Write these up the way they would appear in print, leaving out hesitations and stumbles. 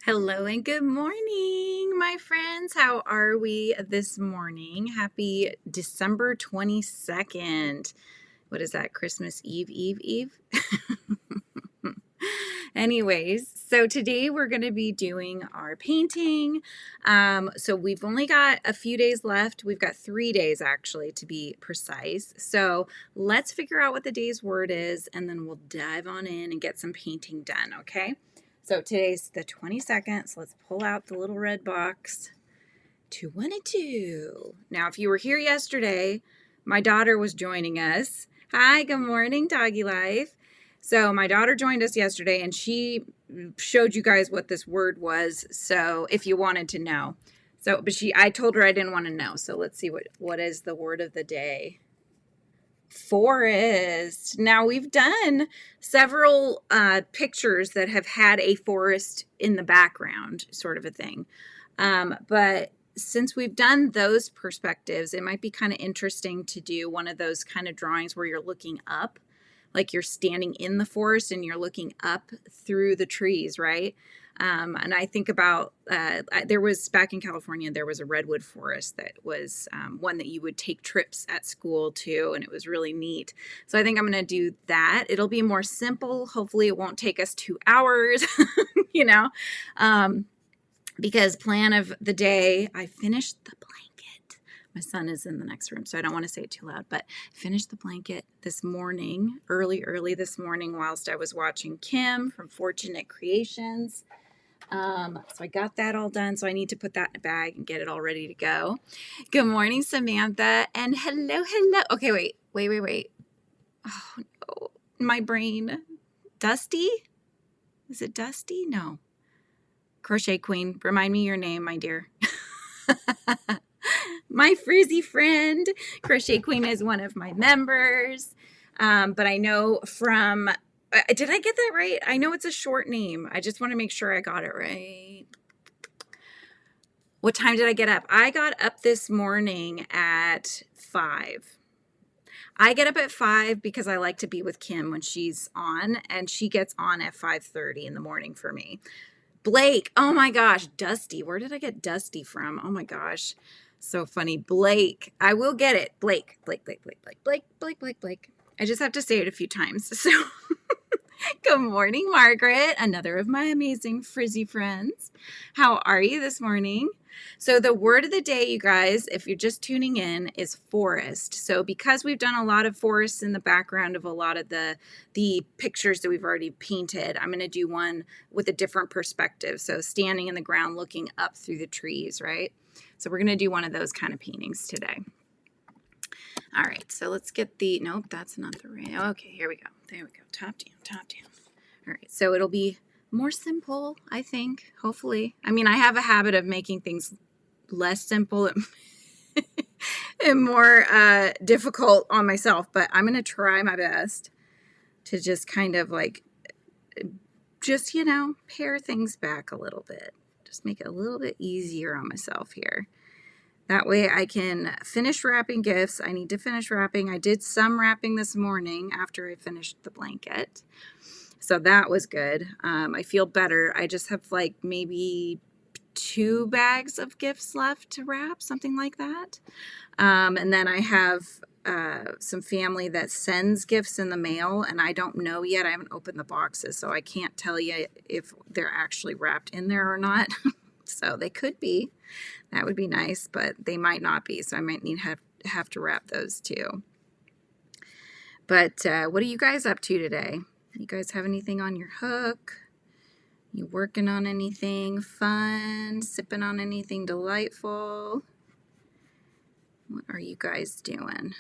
Hello and good morning, my friends. How are we this morning? Happy December 22nd. What is that? Christmas Eve? Anyways, so today we're going to be doing our painting. So we've only got a few days left. We've got 3 days actually to be precise. So let's figure out what the day's word is and then we'll dive on in and get some painting done, okay? So today's the 22nd, so let's pull out the little red box. 212. Now, if you were here yesterday, my daughter was joining us. Hi, good morning, Doggy Life. So my daughter joined us yesterday, and she showed you guys what this word was, so if you wanted to know. So, but I told her I didn't want to know, so let's see what is the word of the day. Forest. Now we've done several pictures that have had a forest in the background, sort of a thing. But since we've done those perspectives, it might be kind of interesting to do one of those kind of drawings where you're looking up, like you're standing in the forest and you're looking up through the trees, right? And I think about, there was, back in California, there was a redwood forest that was one that you would take trips at school to, and it was really neat. So I think I'm going to do that. It'll be more simple. Hopefully it won't take us 2 hours, you know, because plan of the day, I finished the blanket. My son is in the next room, so I don't want to say it too loud, but I finished the blanket this morning, early this morning, whilst I was watching Kim from Fortunate Creations. So I got that all done. So I need to put that in a bag and get it all ready to go. Good morning, Samantha. And hello. Okay, wait. Oh, no. My brain. Dusty? Is it Dusty? No. Crochet Queen. Remind me your name, my dear. My frizzy friend. Crochet Queen is one of my members. But I know from... did I get that right? I know it's a short name. I just want to make sure I got it right. What time did I get up? I got up this morning at 5. I get up at 5 because I like to be with Kim when she's on, and she gets on at 5:30 in the morning for me. Blake, oh my gosh, Dusty. Where did I get Dusty from? Oh my gosh, so funny. Blake, I will get it. Blake. I just have to say it a few times. So good morning, Margaret, another of my amazing frizzy friends. How are you this morning? So the word of the day, you guys, if you're just tuning in, is forest. So because we've done a lot of forests in the background of a lot of the pictures that we've already painted, I'm going to do one with a different perspective. So standing in the ground, looking up through the trees, right? So we're going to do one of those kind of paintings today. All right, so let's get nope, that's not the right. Okay, here we go. There we go. Top down. All right, so it'll be more simple, I think, hopefully. I mean, I have a habit of making things less simple and more difficult on myself, but I'm going to try my best to just kind of like, just, pare things back a little bit. Just make it a little bit easier on myself here. That way I can finish wrapping gifts. I need to finish wrapping. I did some wrapping this morning after I finished the blanket. So that was good. I feel better. I just have like maybe 2 bags of gifts left to wrap, something like that. And then I have some family that sends gifts in the mail, and I don't know yet. I haven't opened the boxes, so I can't tell you if they're actually wrapped in there or not. So they could be. That would be nice, but they might not be, so I might have to wrap those too. But what are you guys up to today? You guys have anything on your hook? You working on anything fun? Sipping on anything delightful? What are you guys doing?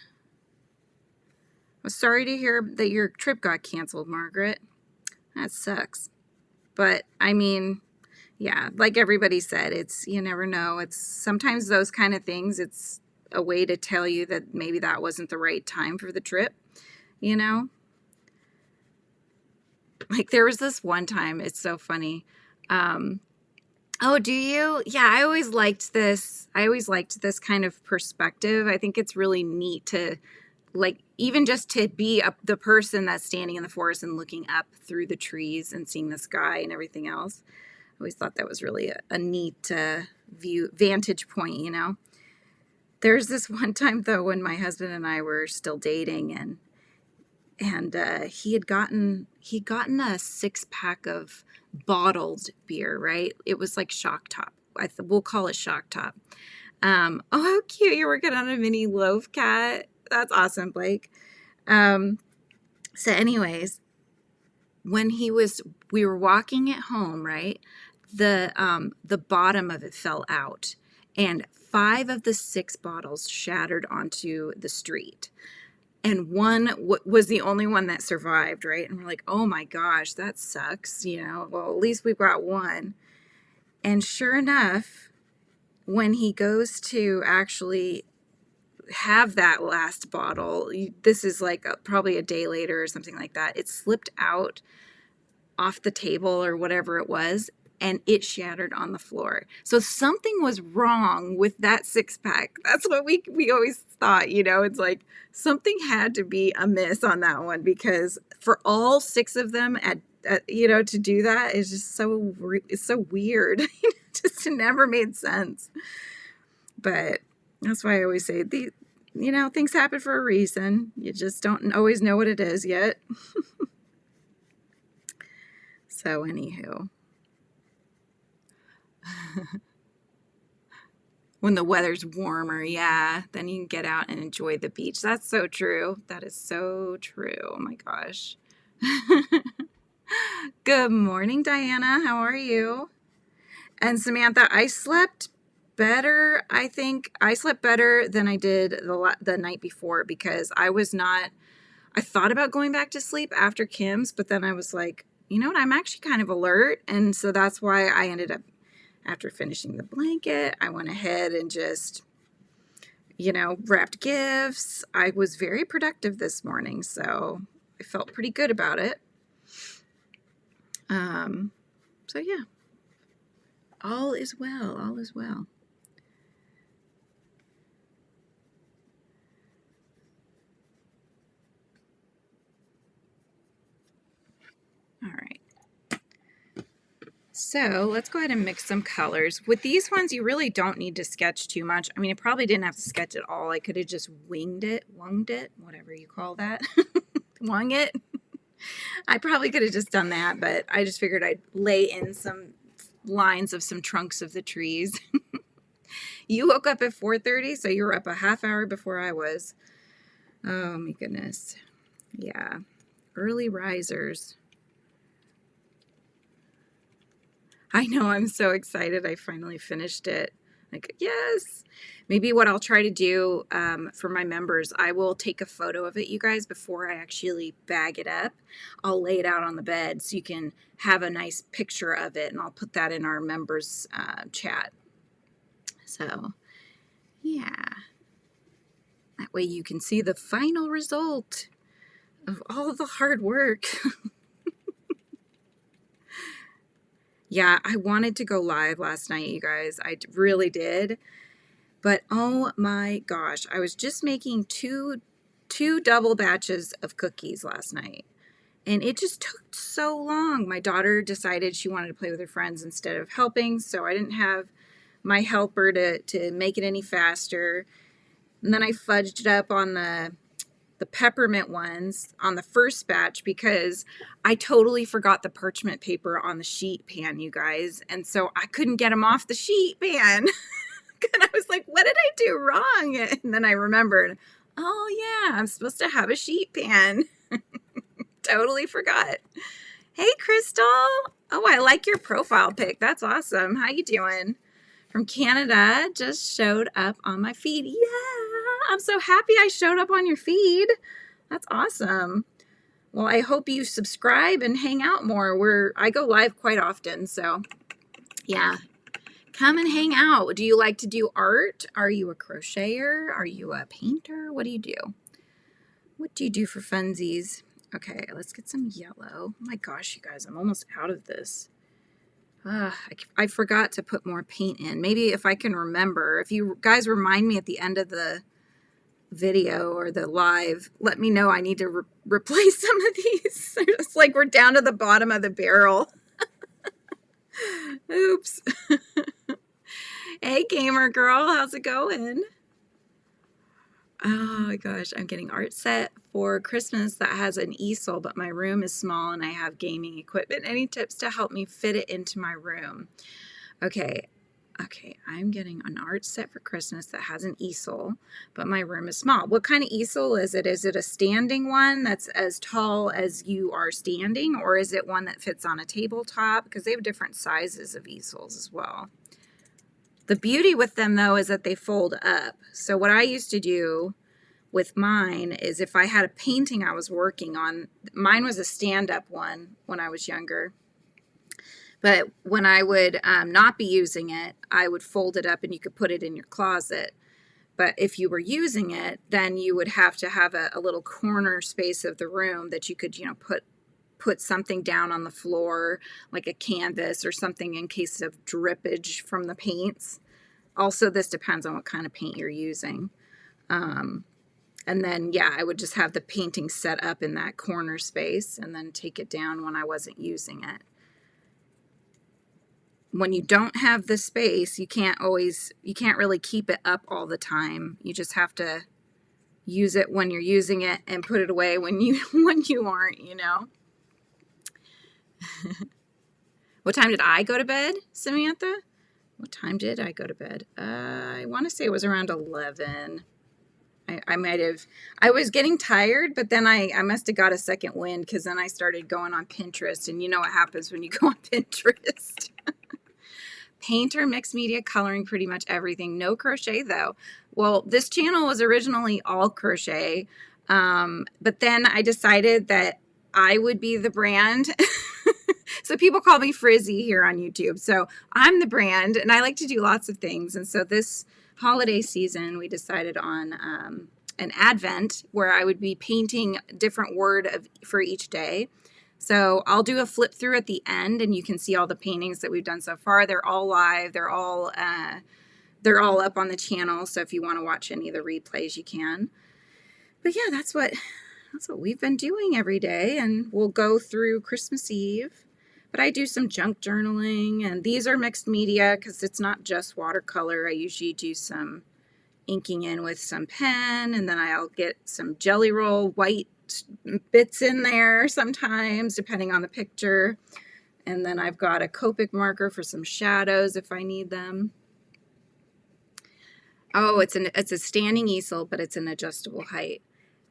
I'm sorry to hear that your trip got canceled, Margaret. That sucks. But, I mean... yeah, like everybody said, you never know. It's sometimes those kind of things, it's a way to tell you that maybe that wasn't the right time for the trip, Like there was this one time, it's so funny. Oh, do you? Yeah, I always liked this kind of perspective. I think it's really neat to, like, even just to be the person that's standing in the forest and looking up through the trees and seeing the sky and everything else. always thought that was really a neat vantage point, you know. There's this one time though when my husband and I were still dating, and he'd gotten a 6-pack of bottled beer, right? It was like Shock Top. We'll call it Shock Top. Oh, how cute. You're working on a mini loaf cat. That's awesome, Blake. So anyways, when we were walking it home, right? The bottom of it fell out, and 5 of the 6 bottles shattered onto the street. And one was the only one that survived, right? And we're like, oh my gosh, that sucks, you know? Well, at least we've got one. And sure enough, when he goes to actually have that last bottle, this is like probably a day later or something like that, it slipped out off the table or whatever it was, and it shattered on the floor. So something was wrong with that 6-pack. That's what we always thought, you know. It's like something had to be amiss on that one, because for all 6 of them you know, to do that is just it's so weird. Just never made sense. But that's why I always say, you know, things happen for a reason. You just don't always know what it is yet. So anywho, when the weather's warmer, yeah, then you can get out and enjoy the beach. That's so true. That is so true. Oh my gosh. Good morning, Diana. How are you? And Samantha, I slept better. I think I slept better than I did the night before, because I thought about going back to sleep after Kim's, but then I was like, you know what? I'm actually kind of alert. And so that's why I ended up, after finishing the blanket, I went ahead and just, you know, wrapped gifts. I was very productive this morning, so I felt pretty good about it. So yeah, all is well, all is well. All right. So let's go ahead and mix some colors. With these ones, you really don't need to sketch too much. I mean, I probably didn't have to sketch at all. I could have just wunged it, whatever you call that. Wung it. I probably could have just done that, but I just figured I'd lay in some lines of some trunks of the trees. You woke up at 4:30, so you were up a half hour before I was. Oh my goodness. Yeah. Early risers. I know, I'm so excited. I finally finished it. Like, yes. Maybe what I'll try to do for my members, I will take a photo of it, you guys, before I actually bag it up. I'll lay it out on the bed so you can have a nice picture of it, and I'll put that in our members chat. So, yeah. That way you can see the final result of all the hard work. Yeah, I wanted to go live last night, you guys. I really did. But oh my gosh, I was just making two double batches of cookies last night. And it just took so long. My daughter decided she wanted to play with her friends instead of helping, so I didn't have my helper to make it any faster. And then I fudged it up on the peppermint ones on the first batch, because I totally forgot the parchment paper on the sheet pan, you guys. And so I couldn't get them off the sheet pan. And I was like, what did I do wrong? And then I remembered, oh yeah, I'm supposed to have a sheet pan. Totally forgot. Hey, Crystal. Oh, I like your profile pic. That's awesome. How you doing? From Canada, just showed up on my feed. Yeah, I'm so happy I showed up on your feed. That's awesome. Well, I hope you subscribe and hang out more. I go live quite often, so yeah. Come and hang out. Do you like to do art? Are you a crocheter? Are you a painter? What do you do? What do you do for funsies? Okay, let's get some yellow. Oh my gosh, you guys, I'm almost out of this. I forgot to put more paint in. Maybe if I can remember. If you guys remind me at the end of the video or the live, let me know. I need to replace some of these. It's like we're down to the bottom of the barrel. gamer girl. How's it going? Oh my gosh, I'm getting art set for Christmas that has an easel, but my room is small and I have gaming equipment. Any tips to help me fit it into my room? Okay, I'm getting an art set for Christmas that has an easel, but my room is small. What kind of easel is it? Is it a standing one that's as tall as you are standing, or is it one that fits on a tabletop? Because they have different sizes of easels as well. The beauty with them, though, is that they fold up. So what I used to do with mine is if I had a painting I was working on, mine was a stand-up one when I was younger. But when I would not be using it, I would fold it up and you could put it in your closet. But if you were using it, then you would have to have a little corner space of the room that you could, put something down on the floor, like a canvas or something in case of drippage from the paints. Also, this depends on what kind of paint you're using. And then, yeah, I would just have the painting set up in that corner space and then take it down when I wasn't using it. When you don't have the space, you can't really keep it up all the time. You just have to use it when you're using it and put it away when you aren't, What time did I go to bed, Samantha? What time did I go to bed? I want to say it was around 11. I was getting tired, but then I must have got a second wind because then I started going on Pinterest, and you know what happens when you go on Pinterest. Painter, mixed media, coloring, pretty much everything. No crochet, though. Well, this channel was originally all crochet, but then I decided that I would be the brand. So people call me Frizzy here on YouTube. So I'm the brand, and I like to do lots of things. And so this holiday season, we decided on an advent where I would be painting a different word for each day. So I'll do a flip through at the end, and you can see all the paintings that we've done so far. They're all live. They're all up on the channel. So if you want to watch any of the replays, you can. But yeah, that's what we've been doing every day, and we'll go through Christmas Eve. But I do some junk journaling, and these are mixed media because it's not just watercolor. I usually do some inking in with some pen, and then I'll get some Jelly Roll white bits in there sometimes, depending on the picture. And then I've got a Copic marker for some shadows if I need them. Oh, it's a standing easel, but it's an adjustable height.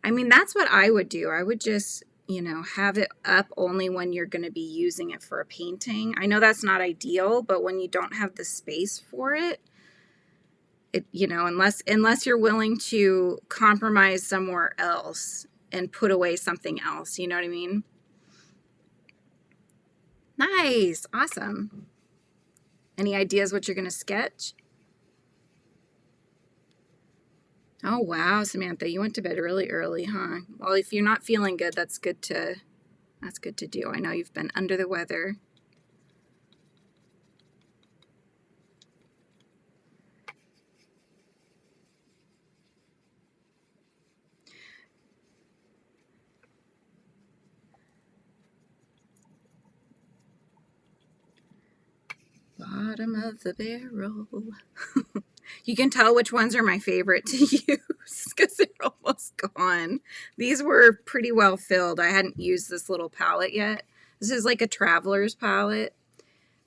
I mean, that's what I would do. I would just, have it up only when you're going to be using it for a painting. I know that's not ideal, but when you don't have the space for it, unless you're willing to compromise somewhere else and put away something else, you know what I mean? Nice. Awesome. Any ideas what you're going to sketch? Oh, wow, Samantha, you went to bed really early, huh? Well, if you're not feeling good, that's good to do. I know you've been under the weather. Bottom of the barrel. You can tell which ones are my favorite to use because they're almost gone. These were pretty well filled. I hadn't used this little palette yet. This is like a traveler's palette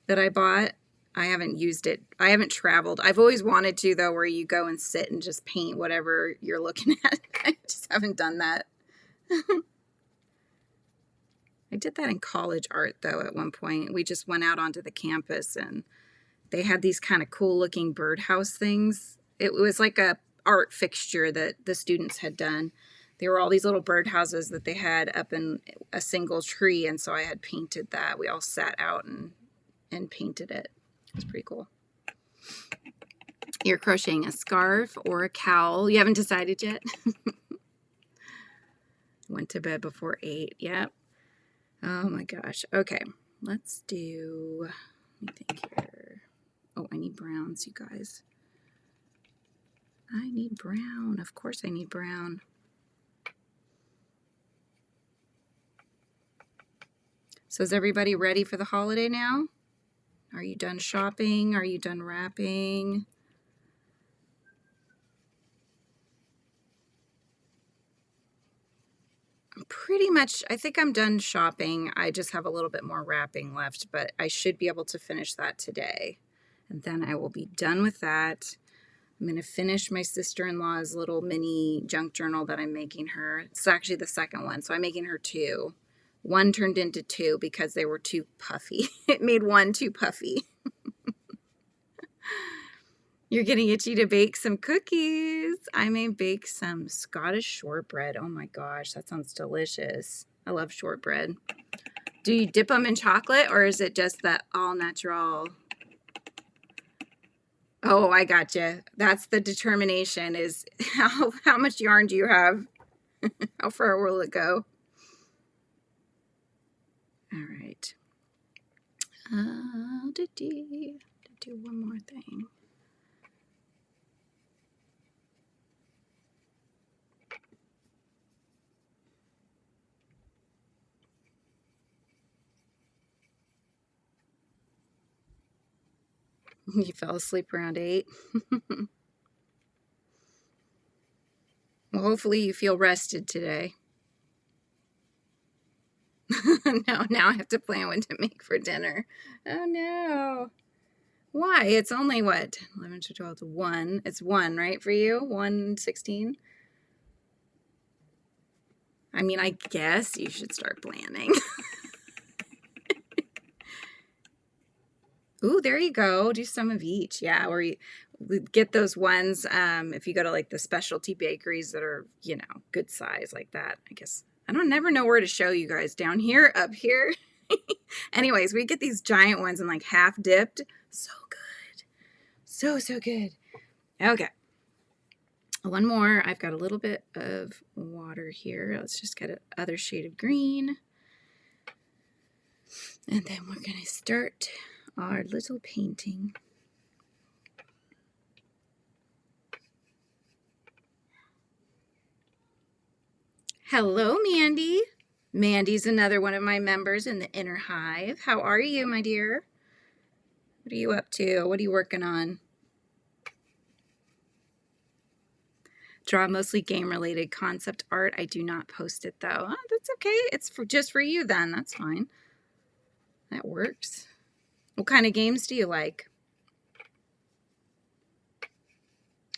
that I bought. I haven't used it. I haven't traveled. I've always wanted to, though, where you go and sit and just paint whatever you're looking at. I just haven't done that. I did that in college art, though, at one point. We just went out onto the campus, and they had these kind of cool-looking birdhouse things. It was like a art fixture that the students had done. There were all these little birdhouses that they had up in a single tree, and so I had painted that. We all sat out and painted it. It was pretty cool. You're crocheting a scarf or a cowl. You haven't decided yet? Went to bed before 8. Yep. Oh my gosh. Okay. Let's do, let me think here. Oh, I need browns, you guys. I need brown. Of course I need brown. So is everybody ready for the holiday now? Are you done shopping? Are you done wrapping? pretty much, I think I'm done shopping. I just have a little bit more wrapping left, but I should be able to finish that today. And then I will be done with that. I'm going to finish my sister-in-law's little mini junk journal that I'm making her. It's actually the second one, so I'm making her 2. One turned into 2 because they were too puffy. It made one too puffy. You're getting itchy to bake some cookies. I may bake some Scottish shortbread. Oh my gosh, that sounds delicious. I love shortbread. Do you dip them in chocolate or is it just that all natural? Oh, I gotcha. That's the determination is how much yarn do you have? How far will it go? All right. Do one more thing. You fell asleep around 8. Well, hopefully you feel rested today. No, now I have to plan what to make for dinner. Oh no. Why? It's only what? 11 to 12 to 1. It's 1, right, for you? 1:16? I mean, I guess you should start planning. Ooh, there you go. Do some of each. Yeah, or you get those ones if you go to like the specialty bakeries that are, you know, good size like that. I guess I don't never know where to show you guys, down here, up here. Anyways, we get these giant ones and like half dipped. So good. So good. Okay. One more. I've got a little bit of water here. Let's just get another shade of green. And then we're going to start our little painting. Hello, Mandy. Mandy's another one of my members in the Inner Hive. How are you, my dear? What are you up to? What are you working on? Draw mostly game-related concept art. I do not post it, though. Oh, that's okay. It's just for you, then. That's fine. That works. What kind of games do you like?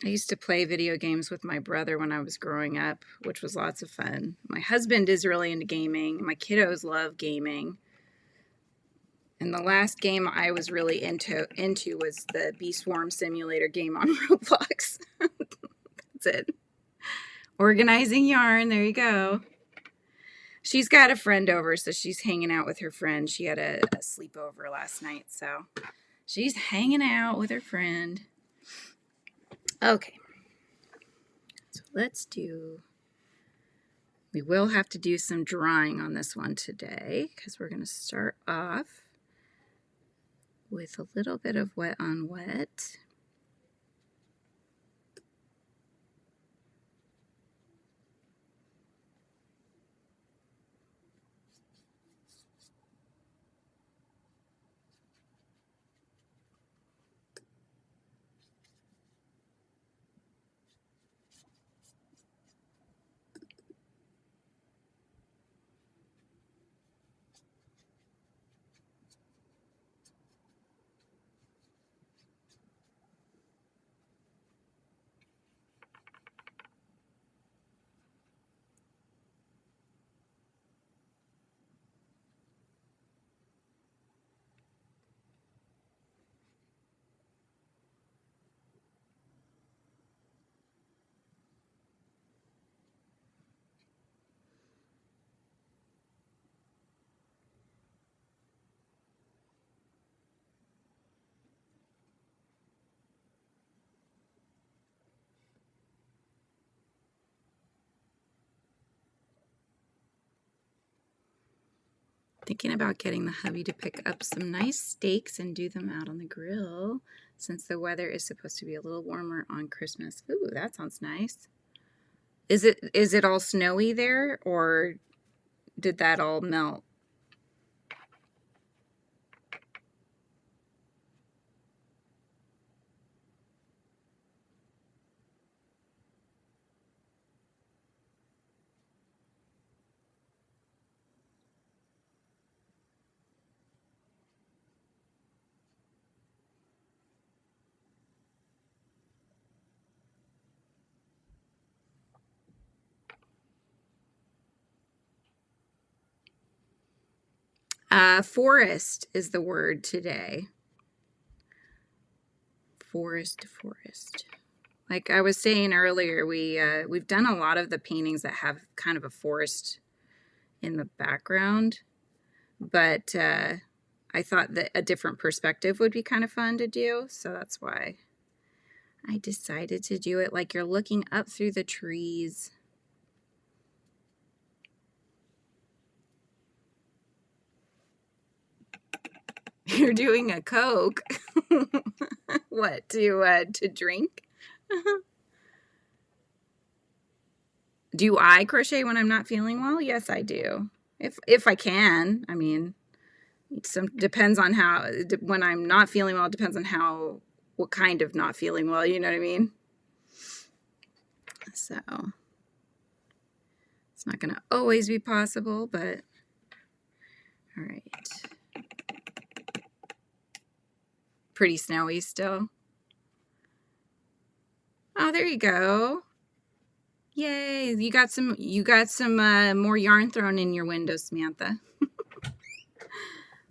I used to play video games with my brother when I was growing up, which was lots of fun. My husband is really into gaming. My kiddos love gaming. And the last game I was really into was the Bee Swarm Simulator game on Roblox. That's it. Organizing yarn. There you go. She's got a friend over, so she's hanging out with her friend. She had a sleepover last night, so she's hanging out with her friend. Okay. So we will have to do some drawing on this one today because we're going to start off with a little bit of wet on wet. Thinking about getting the hubby to pick up some nice steaks and do them out on the grill since the weather is supposed to be a little warmer on Christmas. Ooh, that sounds nice. Is it all snowy there, or did that all melt? Forest is the word today. Forest. Like I was saying earlier, we've done a lot of the paintings that have kind of a forest in the background, but I thought that a different perspective would be kind of fun to do, so that's why I decided to do it like you're looking up through the trees. You're doing a Coke. What, to drink? Do I crochet when I'm not feeling well? Yes, I do. If I can. I mean, depends on how, when I'm not feeling well, it depends on what kind of not feeling well, you know what I mean? So it's not going to always be possible, but all right. Pretty snowy still. Oh, there you go. Yay, you got some more yarn thrown in your window, Samantha.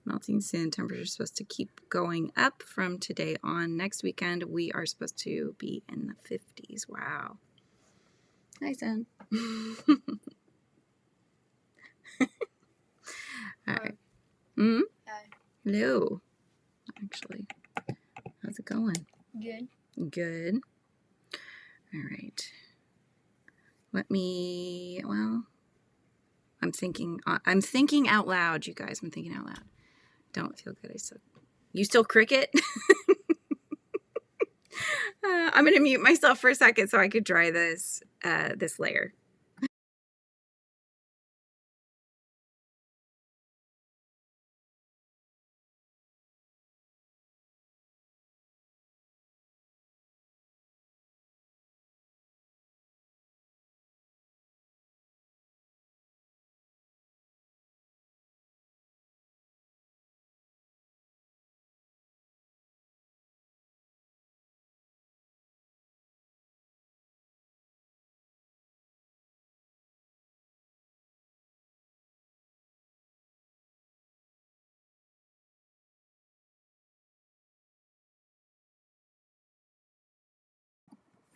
Melting soon. Temperature's supposed to keep going up from today on. Next weekend, we are supposed to be in the 50s. Wow. Hi, son. All right. Hmm? Hi. Hello. Actually, how's it going? Good. Good. All right. Well, I'm thinking out loud, you guys. I'm thinking out loud. Don't feel good. You still cricket? I'm going to mute myself for a second so I could dry this layer.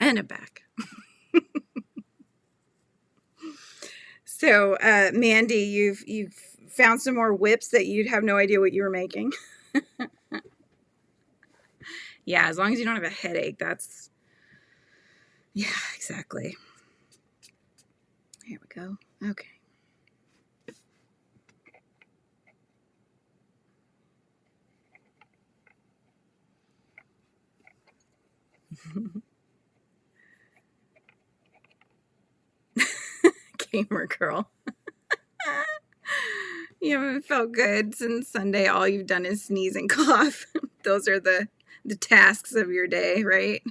And I'm back. So, Mandy, you've found some more whips that you'd have no idea what you were making. Yeah, as long as you don't have a headache, yeah, exactly. Here we go. Okay. Gamer girl. You haven't felt good since Sunday. All you've done is sneeze and cough. Those are the tasks of your day, right?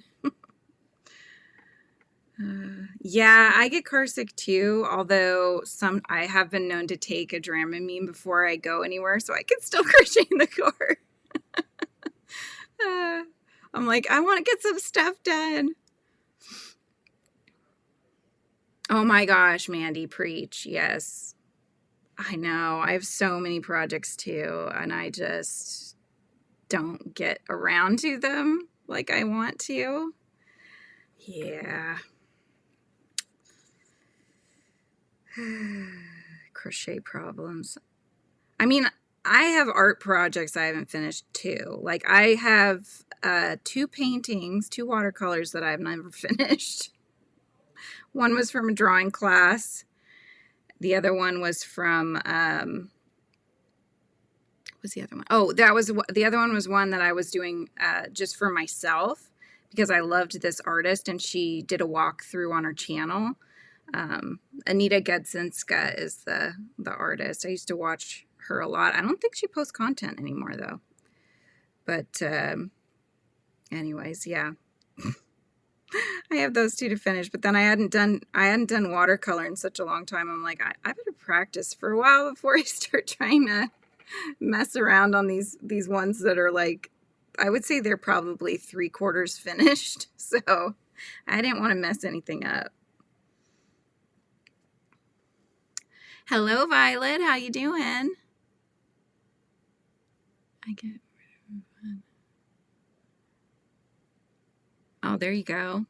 Yeah, I get car sick too, although I have been known to take a Dramamine before I go anywhere so I can still crochet in the car. I'm like, I want to get some stuff done. Oh my gosh, Mandy, preach. Yes. I know. I have so many projects too, and I just don't get around to them like I want to. Yeah. Crochet problems. I mean, I have art projects I haven't finished too. Like I have 2 paintings, 2 watercolors that I've never finished. One was from a drawing class. The other one was from what was the other one? Oh, the other one was one that I was doing just for myself because I loved this artist and she did a walkthrough on her channel. Anita Gedsinska is the artist. I used to watch her a lot. I don't think she posts content anymore though. But anyways, yeah. I have those 2 to finish, but then I hadn't done watercolor in such a long time. I'm like, I better practice for a while before I start trying to mess around on these ones that are like, I would say they're probably 3/4 finished. So I didn't want to mess anything up. Hello, Violet. How you doing? I get. Oh, there you go.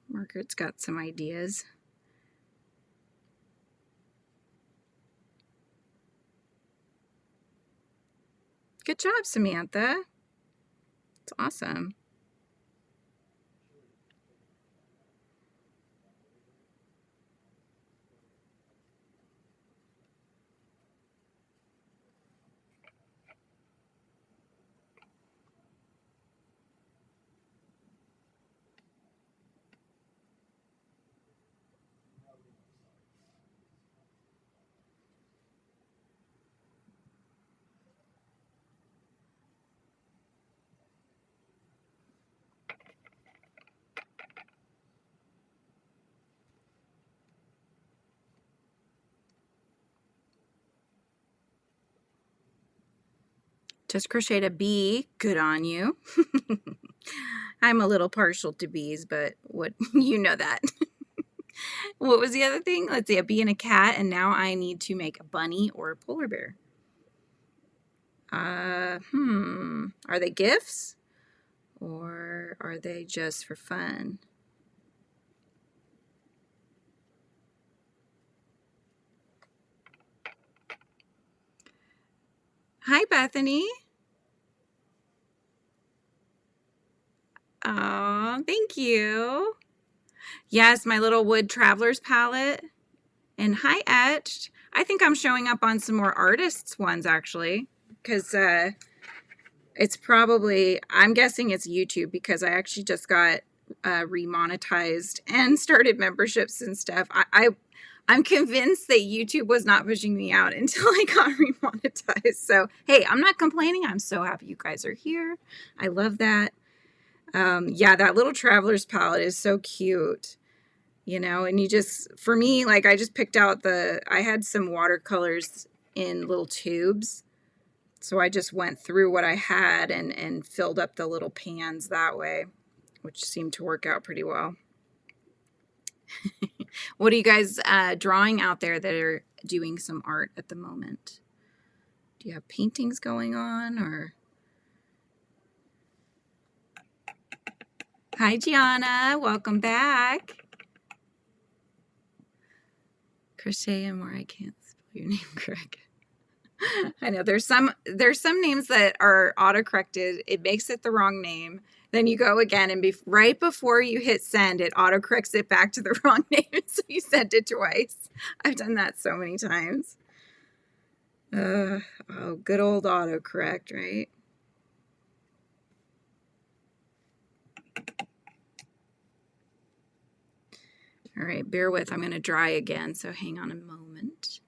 Margaret's got some ideas. Good job, Samantha. It's awesome. Just crocheted a bee. Good on you. I'm a little partial to bees, but what you know that. What was the other thing? Let's see, a bee and a cat, and now I need to make a bunny or a polar bear. Are they gifts or are they just for fun? Hi, Bethany. Oh, thank you. Yes, my little wood traveler's palette. And hi, Etched. I think I'm showing up on some more artists ones actually, because it's probably, I'm guessing it's YouTube, because I actually just got remonetized and started memberships and stuff. I'm convinced that YouTube was not pushing me out until I got remonetized. So, hey, I'm not complaining. I'm so happy you guys are here. I love that. Yeah, that little traveler's palette is so cute, you know, and you just, for me, like I just picked out I had some watercolors in little tubes. So I just went through what I had and filled up the little pans that way, which seemed to work out pretty well. What are you guys drawing out there that are doing some art at the moment? Do you have paintings going on or? Hi, Gianna. Welcome back. Crochet and more. I can't spell your name correct. I know there's some names that are autocorrected. It makes it the wrong name. Then you go again, and right before you hit send, it autocorrects it back to the wrong name. So you sent it twice. I've done that so many times. Oh, good old autocorrect, right? All right, bear with. I'm going to dry again, so hang on a moment.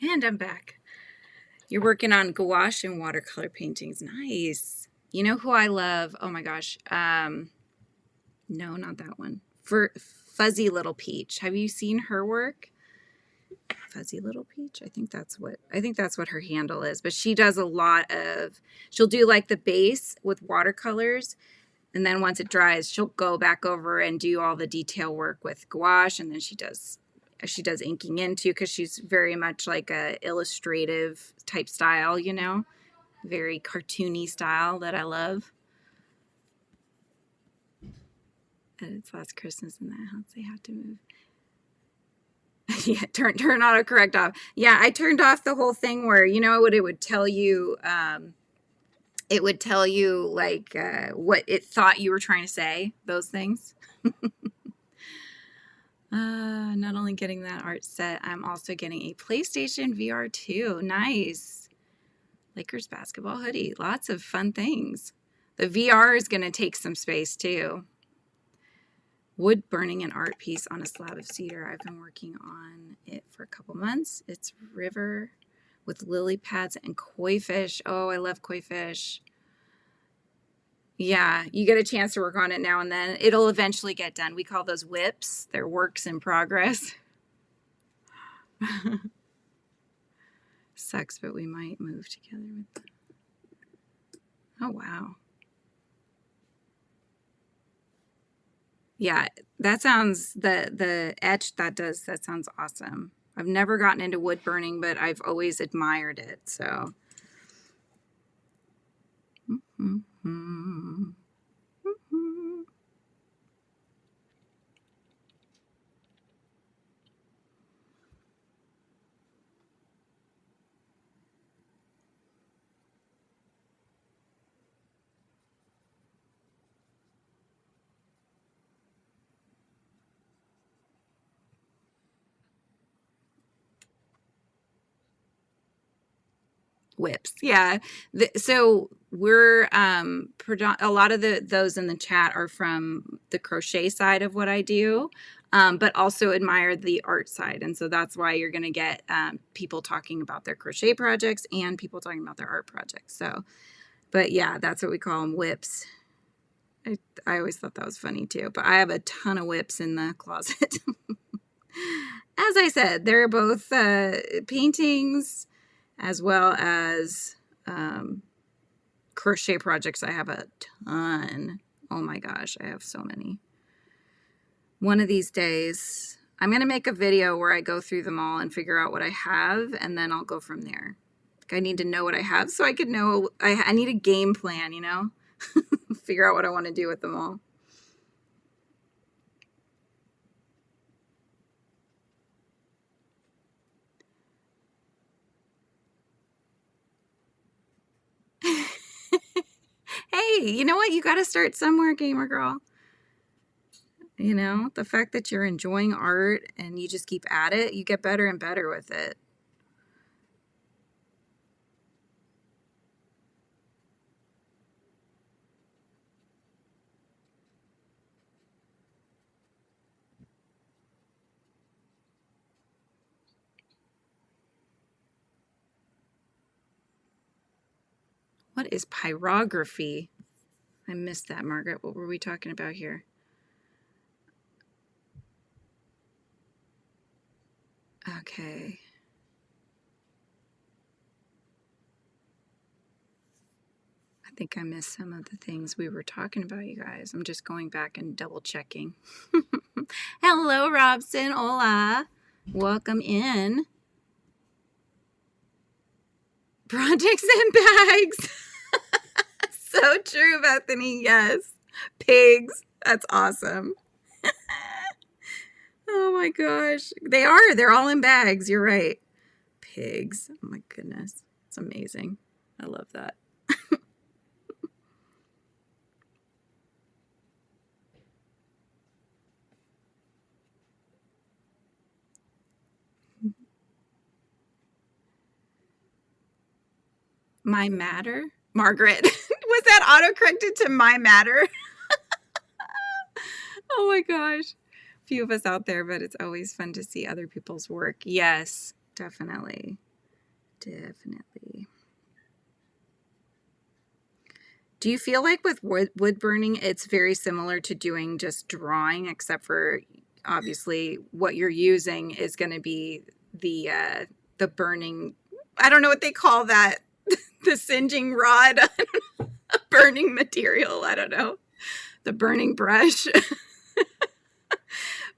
And I'm back. You're working on gouache and watercolor paintings. Nice. You know who I love? Oh my gosh. No, not that one. For Fuzzy Little Peach. Have you seen her work? Fuzzy Little Peach. I think that's what her handle is. But she does a lot of. She'll do like the base with watercolors, and then once it dries, she'll go back over and do all the detail work with gouache, and then she does inking in too, because she's very much like a illustrative type style, you know, very cartoony style that I love. And it's last Christmas in that house. They have to move. Yeah, turn autocorrect off. Yeah, I turned off the whole thing where, you know what it would tell you. It would tell you like what it thought you were trying to say. Those things. Not only getting that art set, I'm also getting a PlayStation VR 2. Nice. Lakers basketball hoodie. Lots of fun things. The VR is going to take some space too. Wood burning an art piece on a slab of cedar. I've been working on it for a couple months. It's river with lily pads and koi fish. Oh, I love koi fish. Yeah, you get a chance to work on it now and then. It'll eventually get done. We call those whips. They're works in progress. Sucks, but we might move together with them. Oh, wow. Yeah, that sounds, the etch that sounds awesome. I've never gotten into wood burning, but I've always admired it, so. Whips, yeah. So we're a lot of those in the chat are from the crochet side of what I do, but also admire the art side, and so that's why you're going to get people talking about their crochet projects and people talking about their art projects. So, but yeah, that's what we call them, whips. I always thought that was funny too, but I have a ton of whips in the closet. As I said, they're both paintings as well as crochet projects. I have a ton. Oh my gosh, I have so many. One of these days, I'm going to make a video where I go through them all and figure out what I have, and then I'll go from there. I need to know what I have so I could know. I need a game plan, you know? Figure out what I want to do with them all. Hey, you know what? You got to start somewhere, gamer girl. You know, the fact that you're enjoying art and you just keep at it, you get better and better with it. What is pyrography? I missed that, Margaret. What were we talking about here? Okay. I think I missed some of the things we were talking about, you guys. I'm just going back and double checking. Hello, Robson. Hola. Welcome in. Projects and bags. So true, Bethany. Yes. Pigs. That's awesome. Oh my gosh. They are. They're all in bags. You're right. Pigs. Oh my goodness. It's amazing. I love that. My matter? Margaret. Was that auto-corrected to my matter? Oh my gosh. Few of us out there, but it's always fun to see other people's work. Yes, definitely. Definitely. Do you feel like with wood burning, it's very similar to doing just drawing, except for obviously what you're using is going to be the burning, I don't know what they call that, the singeing rod, burning material, I don't know, the burning brush.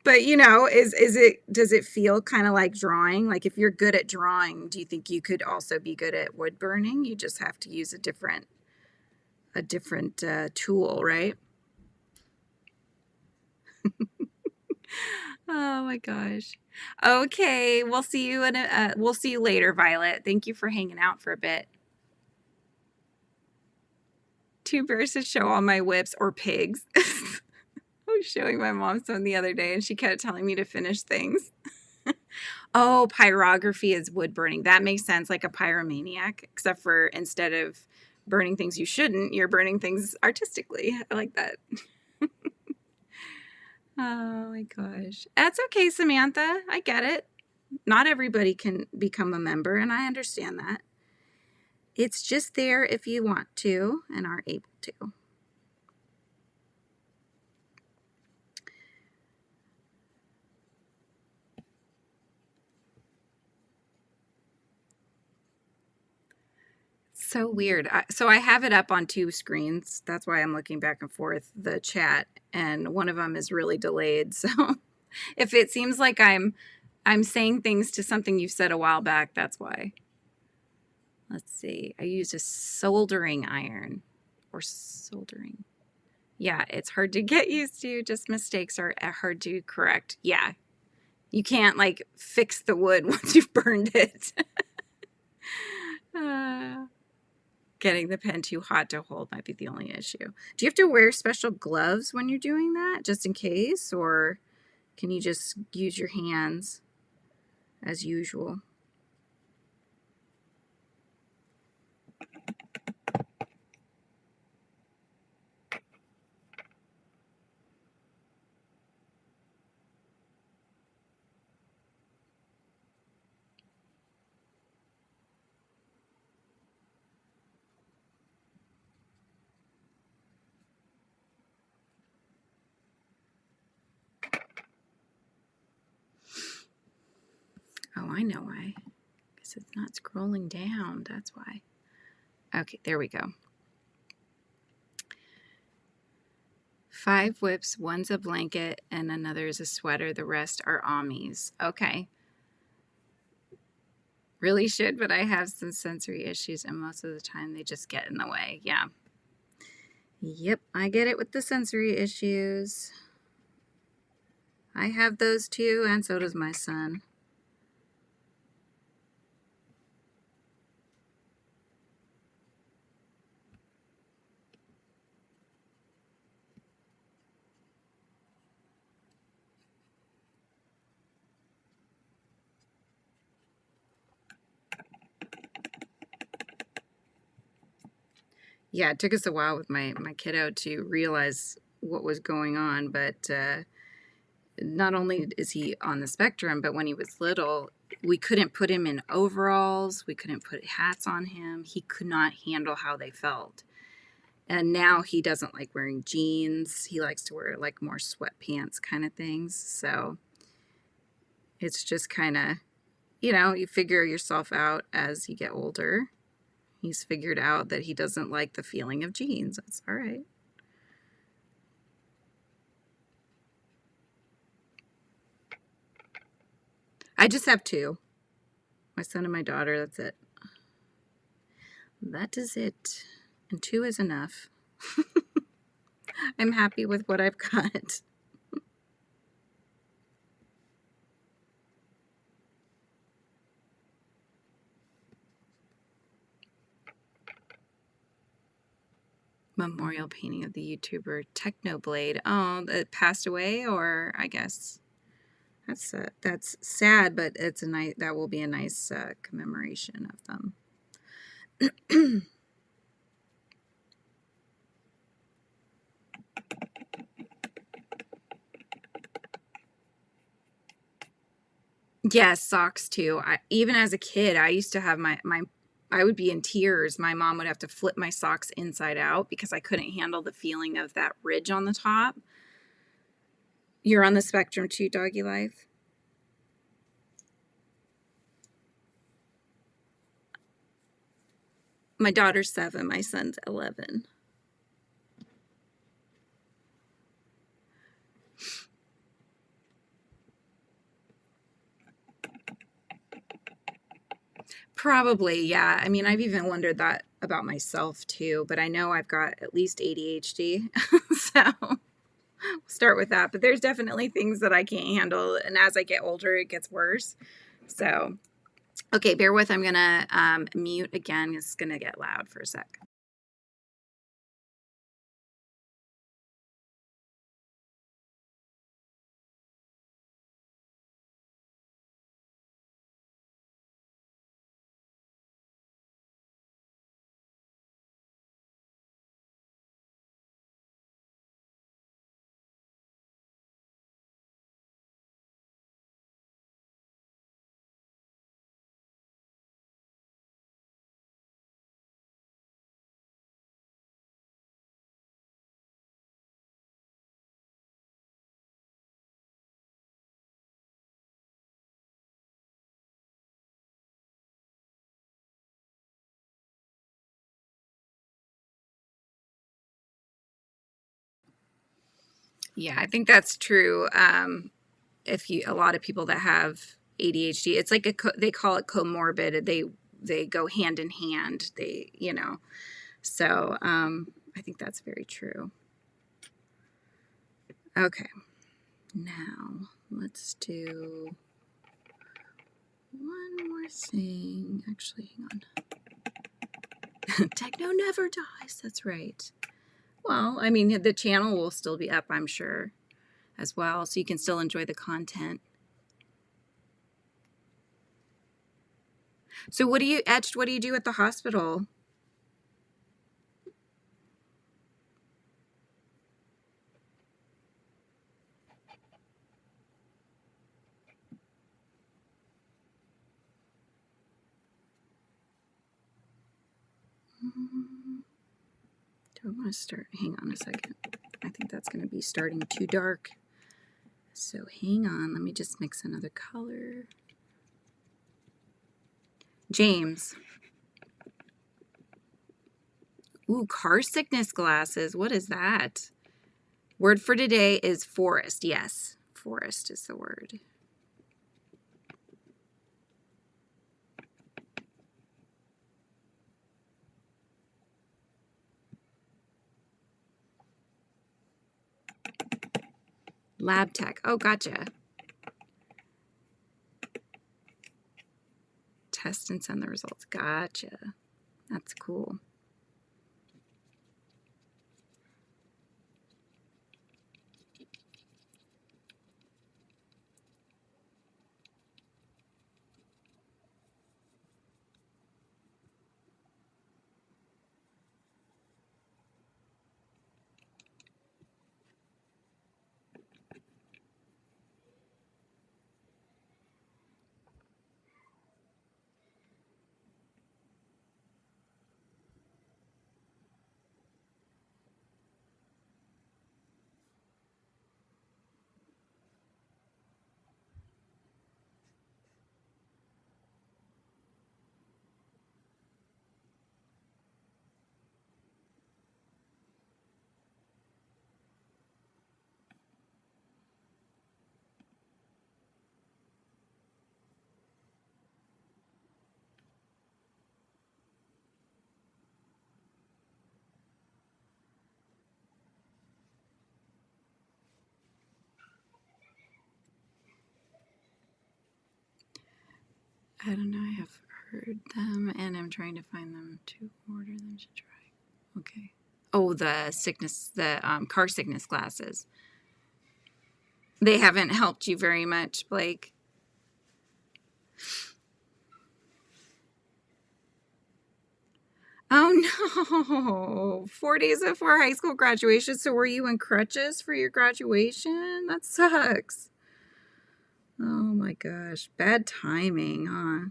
But you know, does it feel kind of like drawing? Like if you're good at drawing, do you think you could also be good at wood burning? You just have to use a different tool, right? Oh my gosh. Okay, we'll see you we'll see you later, Violet. Thank you for hanging out for a bit. Too embarrassed to show all my whips or pigs. I was showing my mom some the other day and she kept telling me to finish things. Oh, pyrography is wood burning. That makes sense, like a pyromaniac, except for instead of burning things you shouldn't, you're burning things artistically. I like that. Oh my gosh. That's okay, Samantha. I get it. Not everybody can become a member, and I understand that. It's just there if you want to and are able to. So weird. So I have it up on two screens. That's why I'm looking back and forth the chat, and one of them is really delayed. So if it seems like I'm saying things to something you said a while back, that's why. Let's see. I used a soldering iron or soldering. Yeah, it's hard to get used to. Just mistakes are hard to correct. Yeah. You can't like fix the wood once you've burned it. Getting the pen too hot to hold might be the only issue. Do you have to wear special gloves when you're doing that, just in case, or can you just use your hands as usual? Oh, I know why. Because it's not scrolling down. That's why. Okay, there we go. 5 whips, one's a blanket, and another is a sweater. The rest are amis. Okay. Really should, but I have some sensory issues, and most of the time they just get in the way. Yeah. Yep, I get it with the sensory issues. I have those too, and so does my son. Yeah, it took us a while with my kiddo to realize what was going on, but not only is he on the spectrum, but when he was little, we couldn't put him in overalls, we couldn't put hats on him. He could not handle how they felt. And now he doesn't like wearing jeans. He likes to wear like more sweatpants kind of things. So it's just kind of, you figure yourself out as you get older. He's figured out that he doesn't like the feeling of jeans. That's all right. I just have 2. My son and my daughter, that's it. That is it. And 2 is enough. I'm happy with what I've got. Memorial painting of the YouTuber Technoblade. Oh, it passed away, or I guess that's sad, but it's a nice. That will be a nice commemoration of them. Yes, socks too. Even as a kid, I used to have my I would be in tears. My mom would have to flip my socks inside out because I couldn't handle the feeling of that ridge on the top. You're on the spectrum too, doggy life. My daughter's 7, my son's 11. Probably, yeah. I mean, I've even wondered that about myself too, but I know I've got at least ADHD. So we'll start with that. But there's definitely things that I can't handle. And as I get older, it gets worse. So, okay, bear with. I'm going to mute again. It's going to get loud for a sec. Yeah, I think that's true. A lot of people that have ADHD, it's like they call it comorbid. They go hand in hand. So I think that's very true. Okay, now let's do one more thing. Actually, hang on. Techno never dies. That's right. Well, I mean, the channel will still be up, I'm sure, as well, so you can still enjoy the content. So what do you do at the hospital? Do I want to start? Hang on a second. I think that's going to be starting too dark. So hang on. Let me just mix another color. James. Ooh, car sickness glasses. What is that? Word for today is forest. Yes, forest is the word. Lab tech. Oh, gotcha. Test and send the results. Gotcha. That's cool. I don't know. I have heard them, and I'm trying to find them to order them to try. Okay. Oh, the car sickness glasses. They haven't helped you very much, Blake. Oh no. 4 days before high school graduation. So were you in crutches for your graduation? That sucks. Oh my gosh. Bad timing, huh?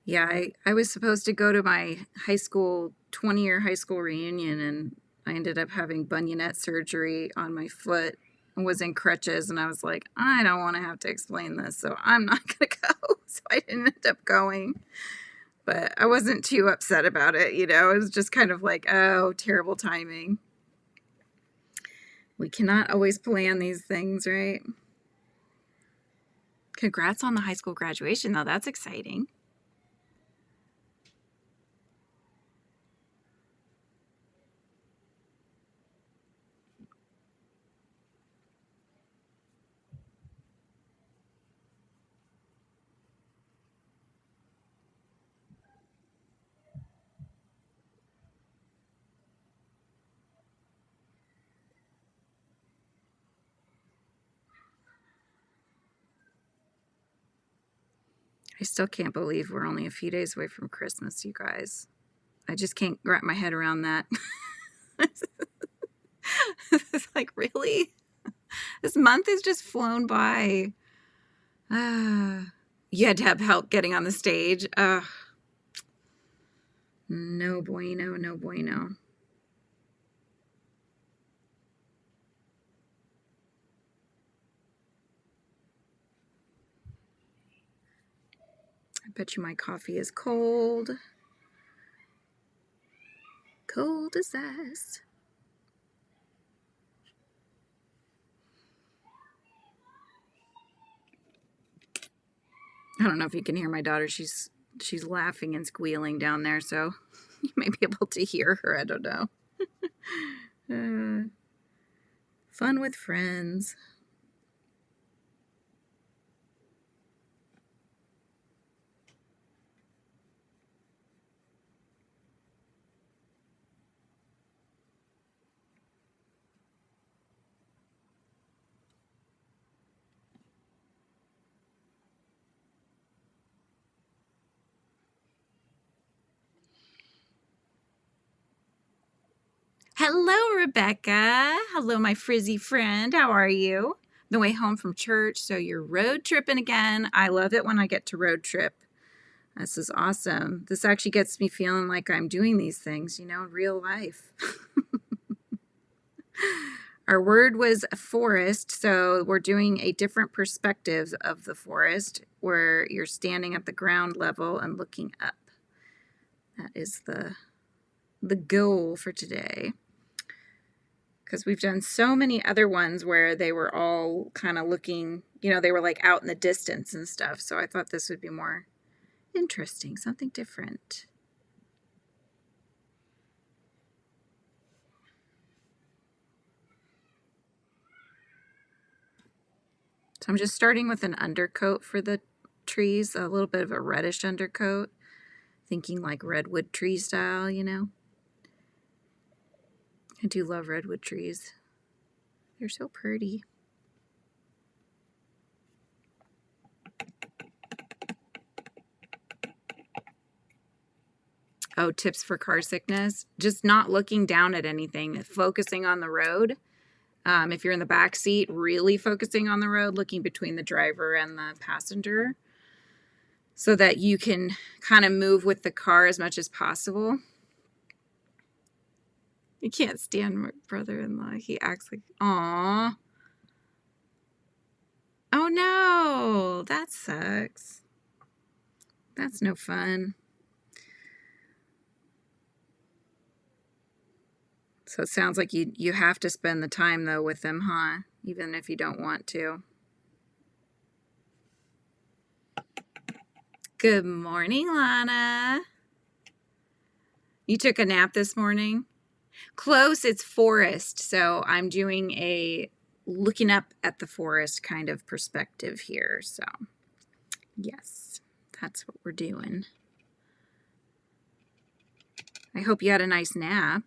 Yeah, I was supposed to go to my 20-year high school reunion, and I ended up having bunionette surgery on my foot and was in crutches, and I was like, I don't want to have to explain this, so I'm not going to go. So I didn't end up going. But I wasn't too upset about it, It was just kind of like, oh, terrible timing. We cannot always plan these things, right? Congrats on the high school graduation, though. That's exciting. I still can't believe we're only a few days away from Christmas, you guys. I just can't wrap my head around that. It's like, really? This month has just flown by. You had to have help getting on the stage. No bueno, no bueno. Bet you my coffee is cold. Cold as ice. I don't know if you can hear my daughter. She's laughing and squealing down there, so you may be able to hear her. I don't know. Fun with friends. Hello, Rebecca. Hello, my frizzy friend. How are you? The way home from church, so you're road tripping again. I love it when I get to road trip. This is awesome. This actually gets me feeling like I'm doing these things, in real life. Our word was forest, so we're doing a different perspective of the forest where you're standing at the ground level and looking up. That is the goal for today. Because we've done so many other ones where they were all kind of looking, they were like out in the distance and stuff. So I thought this would be more interesting, something different. So I'm just starting with an undercoat for the trees, a little bit of a reddish undercoat, thinking like redwood tree style, I do love redwood trees. They're so pretty. Oh, tips for car sickness. Just not looking down at anything, focusing on the road. If you're in the back seat, really focusing on the road, looking between the driver and the passenger so that you can kind of move with the car as much as possible. I can't stand my brother-in-law. He acts like, aw. Oh no, that sucks. That's no fun. So it sounds like you have to spend the time though with them, huh? Even if you don't want to. Good morning, Lana. You took a nap this morning? Close, it's forest. So I'm doing a looking up at the forest kind of perspective here. So yes, that's what we're doing. I hope you had a nice nap.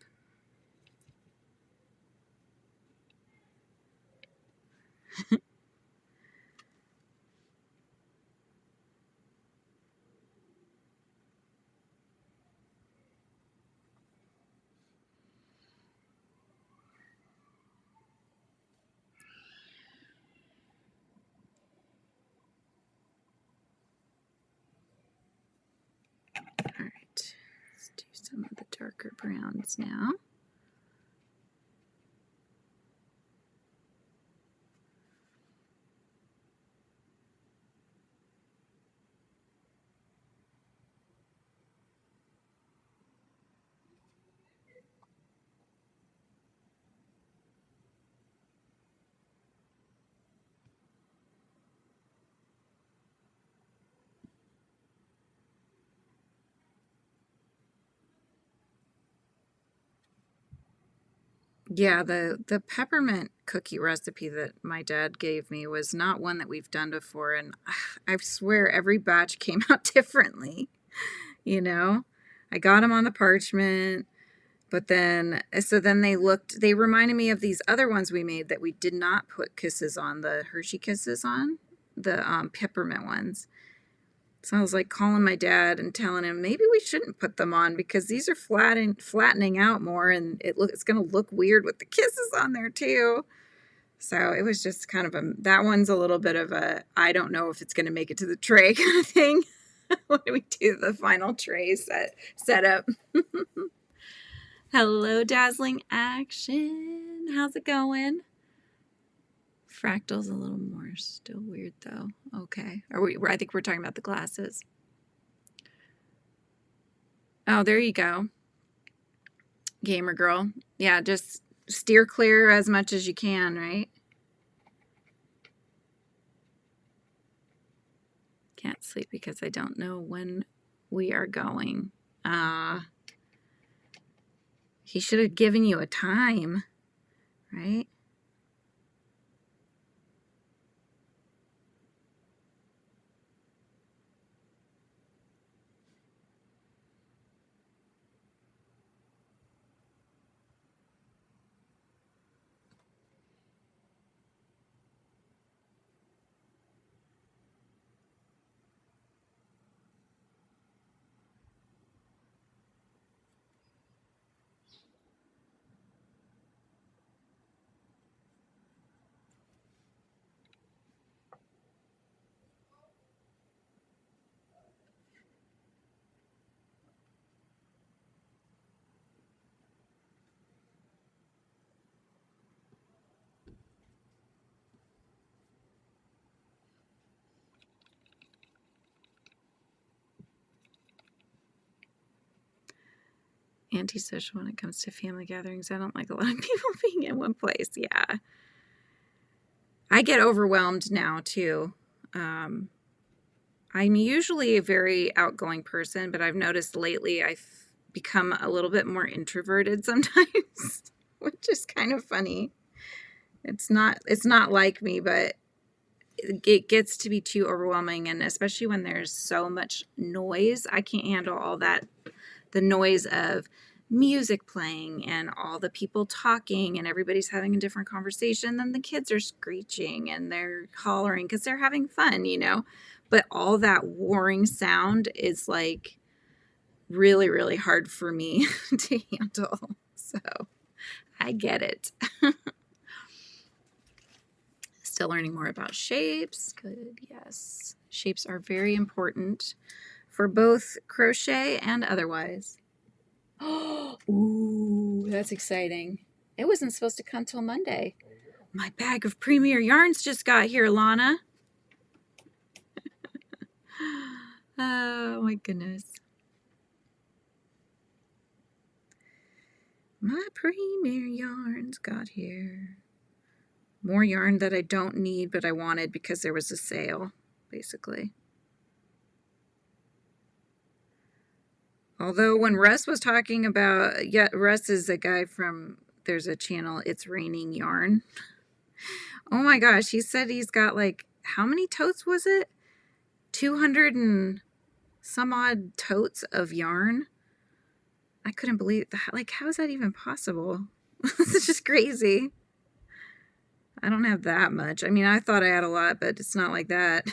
All right, let's do some of the darker browns now. Yeah, the peppermint cookie recipe that my dad gave me was not one that we've done before, and I swear every batch came out differently. I got them on the parchment, but then they reminded me of these other ones we made that we did not put kisses on, the Hershey Kisses on, the peppermint ones. So I was like calling my dad and telling him maybe we shouldn't put them on because these are flattening out more, and it's going to look weird with the kisses on there too. So it was just kind of that one's a little bit of a, I don't know if it's going to make it to the tray kind of thing when we do the final tray setup. Hello, Dazzling Action. How's it going? Fractal's a little more still weird though. Okay. I think we're talking about the glasses. Oh, there you go. Gamer girl. Yeah, just steer clear as much as you can, right? Can't sleep because I don't know when we are going. He should have given you a time, right? Antisocial when it comes to family gatherings. I don't like a lot of people being in one place. Yeah. I get overwhelmed now too. I'm usually a very outgoing person, but I've noticed lately I've become a little bit more introverted sometimes, which is kind of funny. It's not like me, but it gets to be too overwhelming, and especially when there's so much noise, I can't handle all that, the noise of music playing and all the people talking and everybody's having a different conversation. Then the kids are screeching and they're hollering because they're having fun, you know. But all that warring sound is like really, really hard for me to handle. So I get it. Still learning more about shapes. Good, yes. Shapes are very important for both crochet and otherwise. Ooh, that's exciting. It wasn't supposed to come till Monday. My bag of premier yarns just got here, Lana. Oh my goodness. My premier yarns got here. More yarn that I don't need, but I wanted because there was a sale, basically. Although when Russ was talking about, yeah, Russ is a guy from, there's a channel, It's Raining Yarn. Oh my gosh, he said he's got like, how many totes was it? 200 and some odd totes of yarn. I couldn't believe that. Like, how is that even possible? It's just crazy. I don't have that much. I mean, I thought I had a lot, but it's not like that.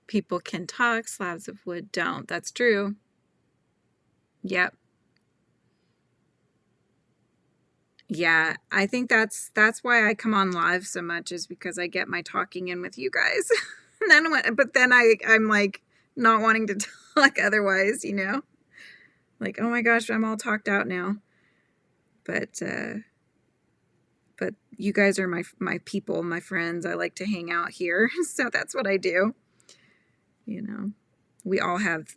People can talk, slabs of wood don't. That's true. Yep. Yeah, I think that's why I come on live so much, is because I get my talking in with you guys. And then but then I'm like not wanting to talk otherwise, you know? Like, oh my gosh, I'm all talked out now. But you guys are my people, my friends. I like to hang out here. So that's what I do. You know. We all have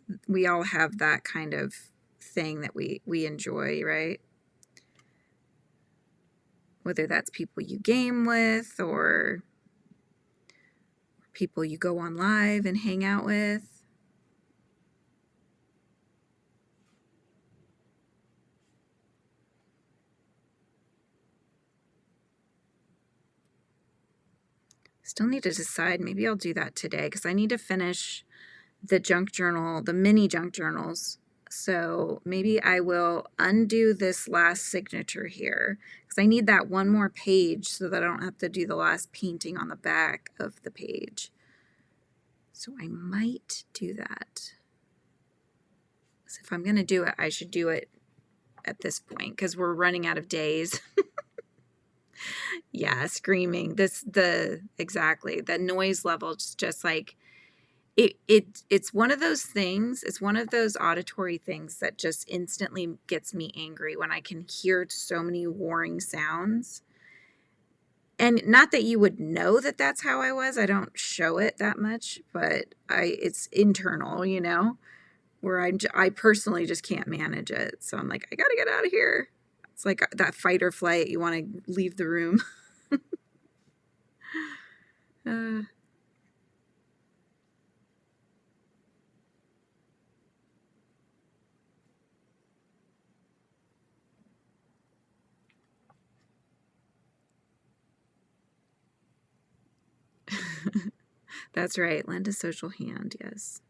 that kind of thing that we enjoy, right? Whether that's people you game with or people you go on live and hang out with. Still need to decide. Maybe I'll do that today because I need to finish the junk journal, the mini junk journals. So maybe I will undo this last signature here because I need that one more page so that I don't have to do the last painting on the back of the page. So I might do that. So if I'm going to do it, I should do it at this point because we're running out of days. Yeah, screaming. Exactly. The noise level is just like it's one of those things, it's one of those auditory things that just instantly gets me angry when I can hear so many warring sounds. And not that you would know that that's how I was. I don't show it that much, but it's internal, you know, where I personally just can't manage it. So I'm like, I got to get out of here. It's like that fight or flight. You want to leave the room. uh, that's right. Lend a social hand. Yes.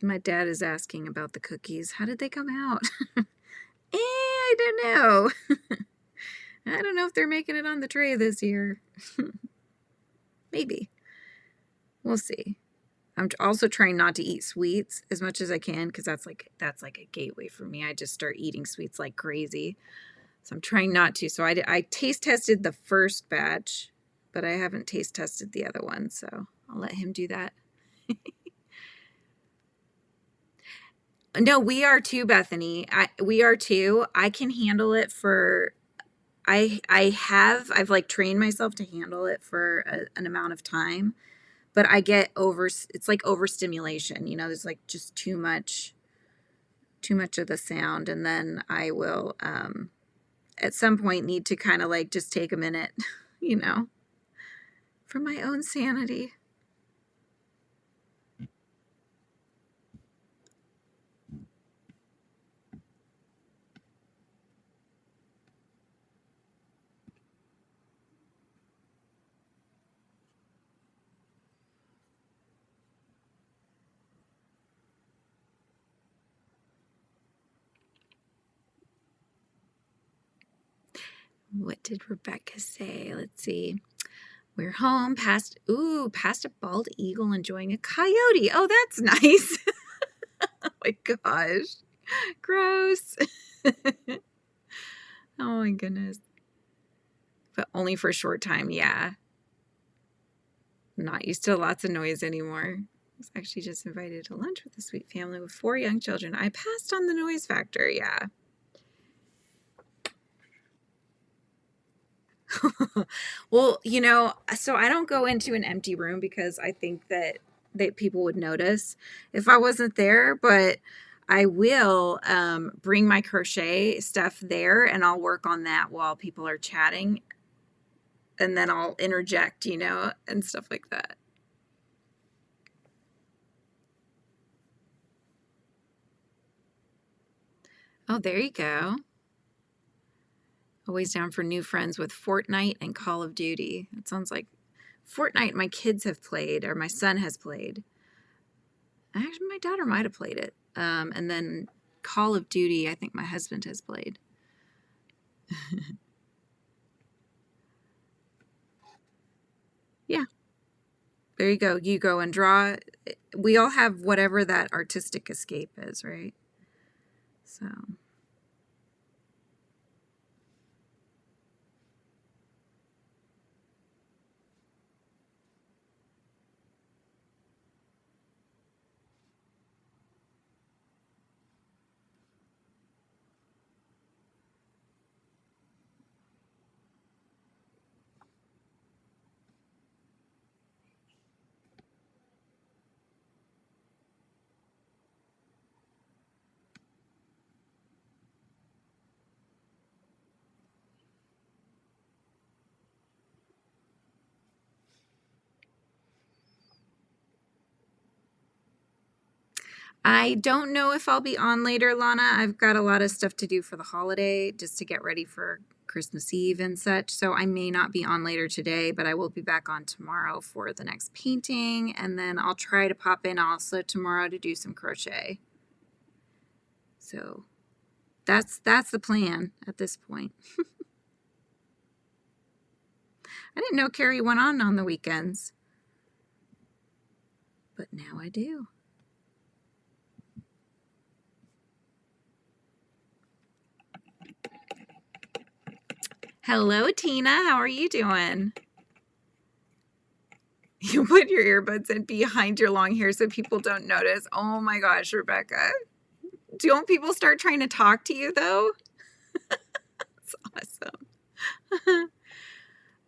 My dad is asking about the cookies. How did they come out? I don't know. I don't know if they're making it on the tray this year. Maybe. We'll see. I'm also trying not to eat sweets as much as I can because that's like a gateway for me. I just start eating sweets like crazy. So I'm trying not to. So I taste tested the first batch, but I haven't taste tested the other one. So I'll let him do that. No, we are too, Bethany. We are too. I can handle it for I've like trained myself to handle it for an amount of time, but I get it's like overstimulation, you know, there's like just too much of the sound, and then I will at some point need to kind of like just take a minute, you know, for my own sanity. What did Rebecca say? Let's see. We're home past a bald eagle enjoying a coyote. Oh, that's nice. Oh my gosh. Gross. Oh my goodness. But only for a short time, yeah. I'm not used to lots of noise anymore. I was actually just invited to lunch with a sweet family with 4 young children. I passed on the noise factor, yeah. Well, you know, so I don't go into an empty room because I think that people would notice if I wasn't there, but I will bring my crochet stuff there and I'll work on that while people are chatting, and then I'll interject, you know, and stuff like that. Oh, there you go. Always down for new friends with Fortnite and Call of Duty. It sounds like Fortnite my kids have played, or my son has played. Actually, my daughter might have played it. And then Call of Duty, I think my husband has played. Yeah, there you go. You go and draw. We all have whatever that artistic escape is, right? So. I don't know if I'll be on later, Lana. I've got a lot of stuff to do for the holiday just to get ready for Christmas Eve and such. So I may not be on later today, but I will be back on tomorrow for the next painting. And then I'll try to pop in also tomorrow to do some crochet. So that's the plan at this point. I didn't know Carrie went on the weekends, but now I do. Hello, Tina. How are you doing? You put your earbuds in behind your long hair so people don't notice. Oh my gosh, Rebecca. Don't people start trying to talk to you though? That's awesome.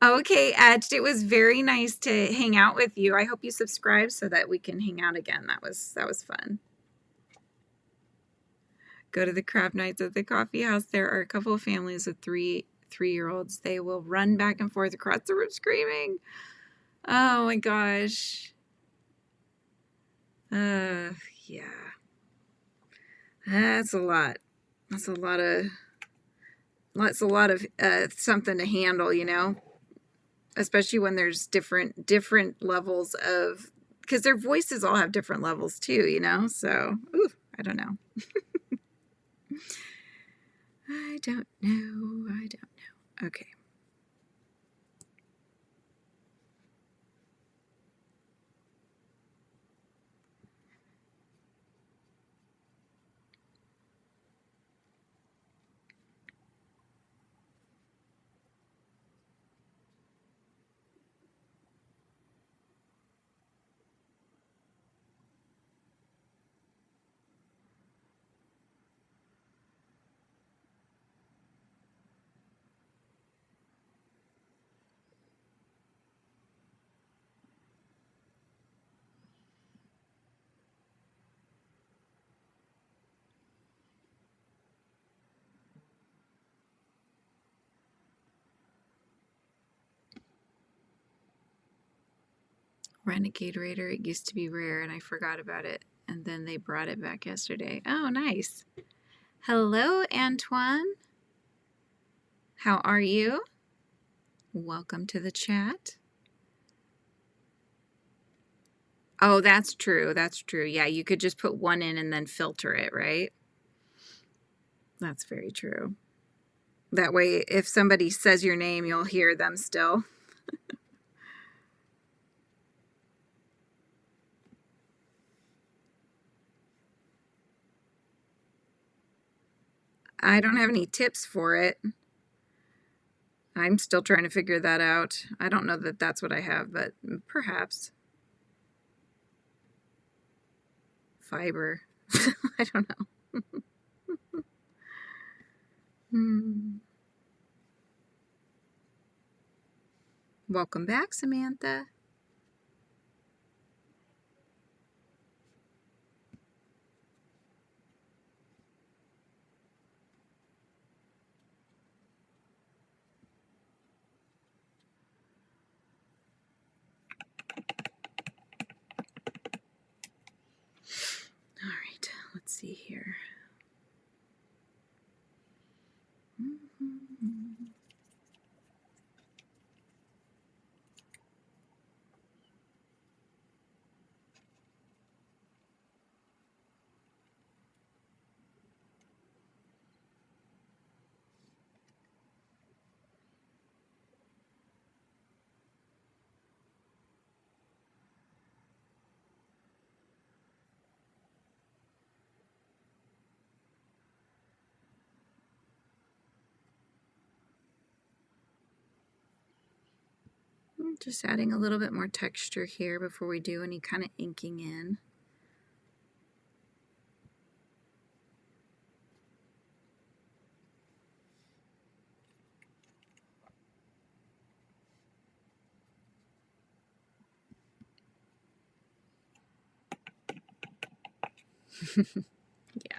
Okay, Edged, it was very nice to hang out with you. I hope you subscribe so that we can hang out again. That was fun. Go to the craft nights at the coffee house. There are a couple of families with three-year-olds. They will run back and forth across the room screaming. Oh my gosh. Yeah. That's a lot. That's a lot of something to handle, you know, especially when there's different levels of, because their voices all have different levels too, you know. So, ooh, I don't know. I don't know. Okay. Renegade Raider, it used to be rare and I forgot about it. And then they brought it back yesterday. Oh, nice. Hello, Antoine. How are you? Welcome to the chat. Oh, that's true. That's true. Yeah, you could just put one in and then filter it, right? That's very true. That way, if somebody says your name, you'll hear them still. I don't have any tips for it. I'm still trying to figure that out. I don't know that that's what I have, but perhaps. Fiber. I don't know. Welcome back, Samantha. All right, let's see here. Just adding a little bit more texture here before we do any kind of inking in. Yeah.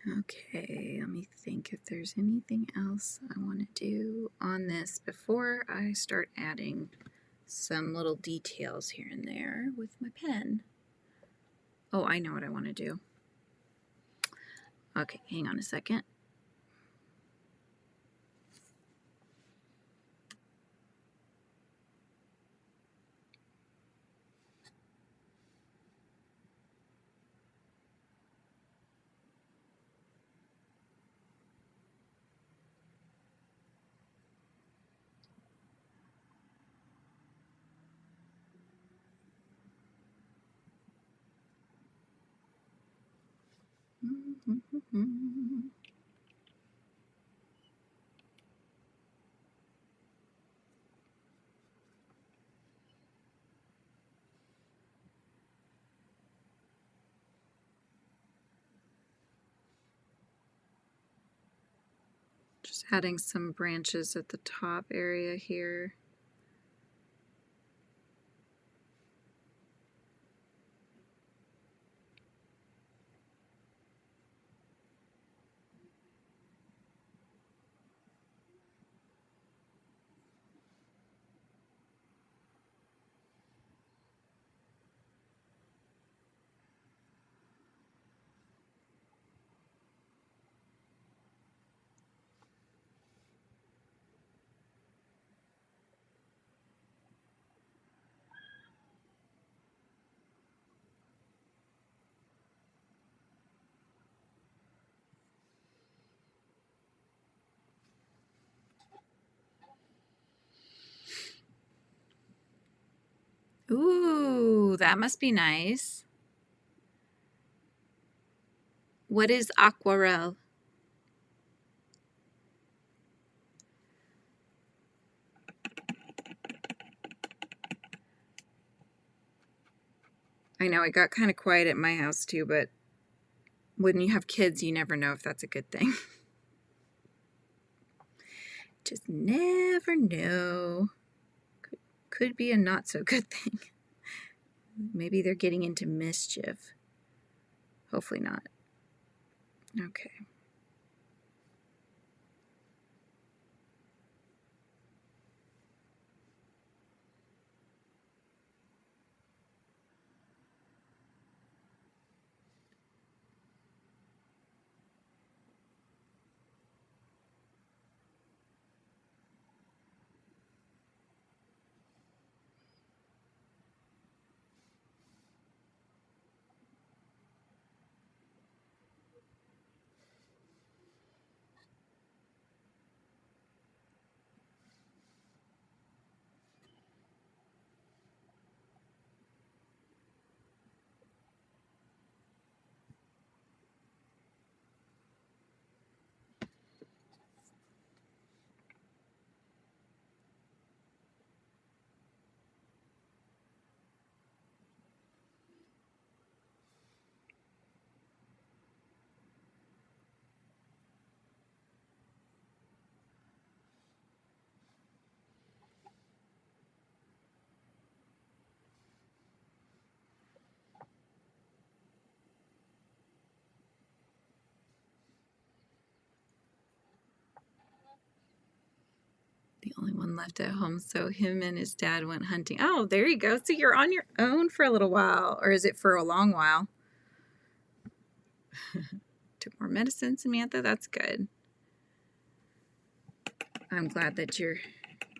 Okay, let me think if there's anything else I want to do on this before I start adding some little details here and there with my pen. Oh, I know what I want to do. Okay, hang on a second. Just adding some branches at the top area here. Ooh, that must be nice. What is aquarelle? I know it got kind of quiet at my house too, but when you have kids, you never know if that's a good thing. Just never know. Could be a not so good thing. Maybe they're getting into mischief. Hopefully not. Okay. The only one left at home, so him and his dad went hunting. Oh, there you go. So you're on your own for a little while, or is it for a long while? Took more medicine, Samantha. That's good. I'm glad that you're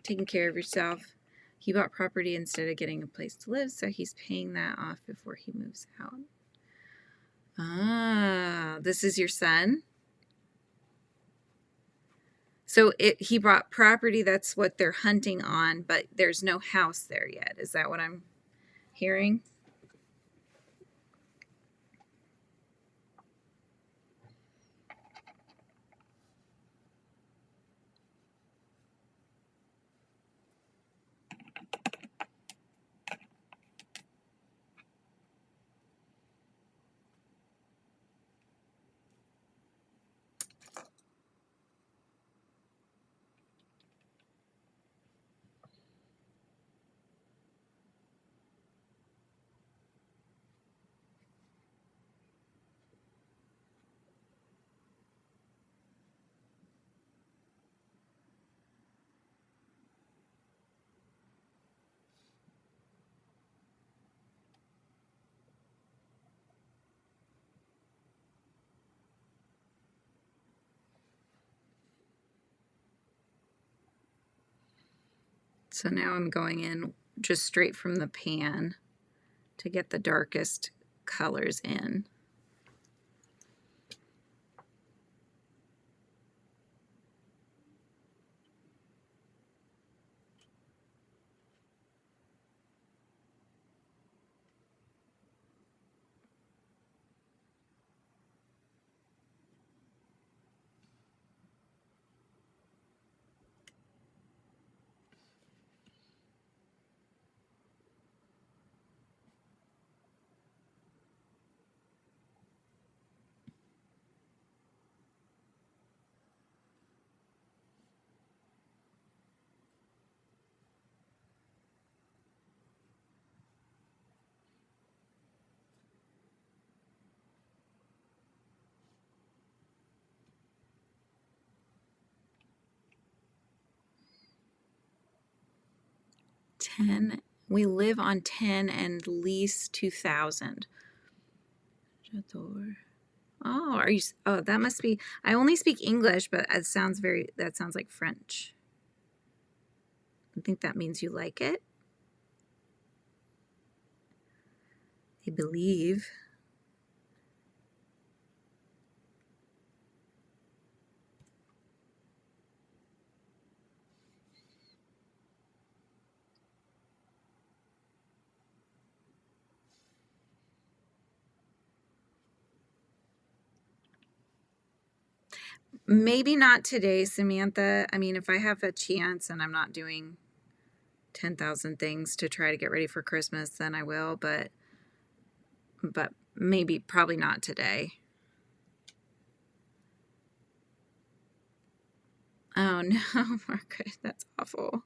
taking care of yourself. He bought property instead of getting a place to live, so he's paying that off before he moves out. Ah, this is your son? So he bought property, that's what they're hunting on, but there's no house there yet. Is that what I'm hearing? So now I'm going in just straight from the pan to get the darkest colors in. We live on 10 and lease 2,000. Oh, are you? Oh, that must be. I only speak English, but that sounds like French. I think that means you like it. I believe. Maybe not today, Samantha. I mean, if I have a chance and I'm not doing 10,000 things to try to get ready for Christmas, then I will, but maybe probably not today. Oh no, Margaret, that's awful.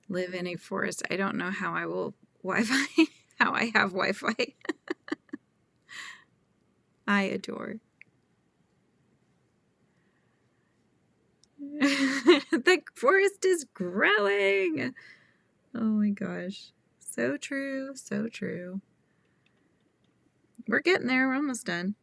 Live in a forest. I don't know how I will Wi-Fi, how I have Wi-Fi. I adore. The forest is growing. Oh my gosh. So true. So true. We're getting there. We're almost done.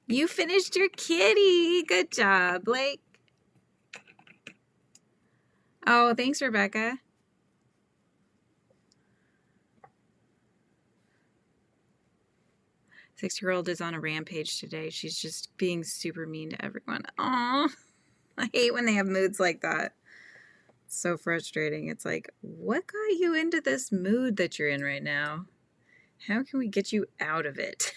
You finished your kitty. Good job, Blake. Oh, thanks, Rebecca. 6-year-old is on a rampage today. She's just being super mean to everyone. Aw, I hate when they have moods like that. It's so frustrating. It's like, what got you into this mood that you're in right now? How can we get you out of it?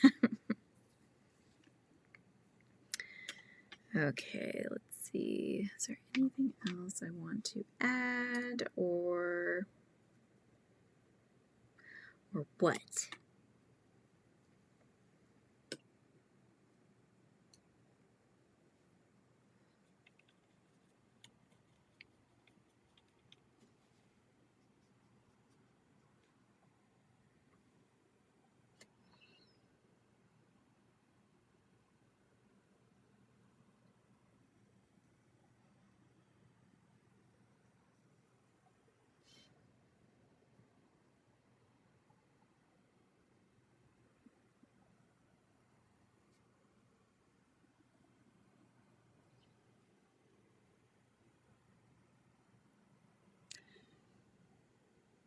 Okay, let's see. Is there anything else I want to add or what?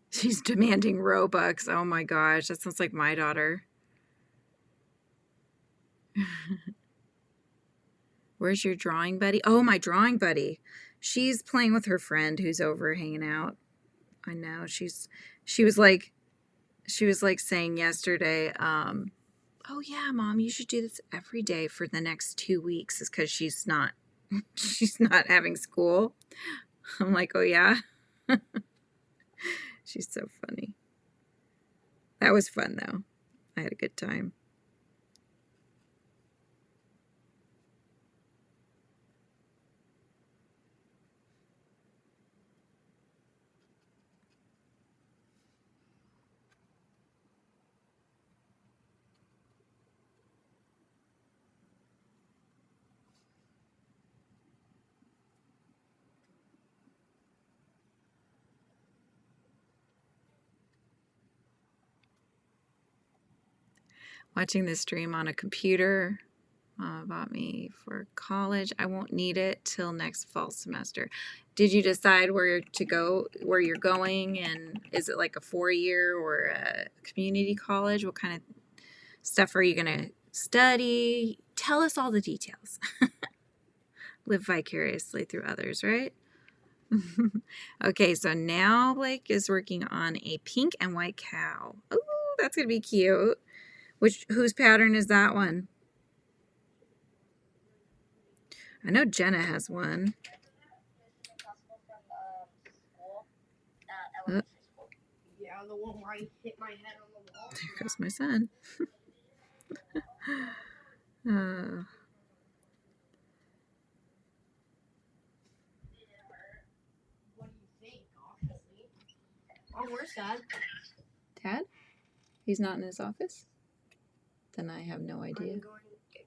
She's demanding Robux. Oh my gosh, that sounds like my daughter. Where's your drawing buddy? Oh, my drawing buddy. She's playing with her friend who's over hanging out. I know. She was like saying yesterday, oh yeah, Mom, you should do this every day for the next 2 weeks, is because she's not she's not having school. I'm like, oh yeah. She's so funny. That was fun though. I had a good time. Watching this stream on a computer. Mom bought me for college. I won't need it till next fall semester. Did you decide where to go, where you're going, and is it like a 4-year or a community college? What kind of stuff are you going to study? Tell us all the details. Live vicariously through others, right? Okay, so now Blake is working on a pink and white cow. Oh, that's going to be cute. Whose pattern is that one? I know Jenna has one. Yeah, the one where I hit my head on the wall. There goes my son. What do you think, obviously? Oh, where's Dad? Dad? He's not in his office? Then I have no idea.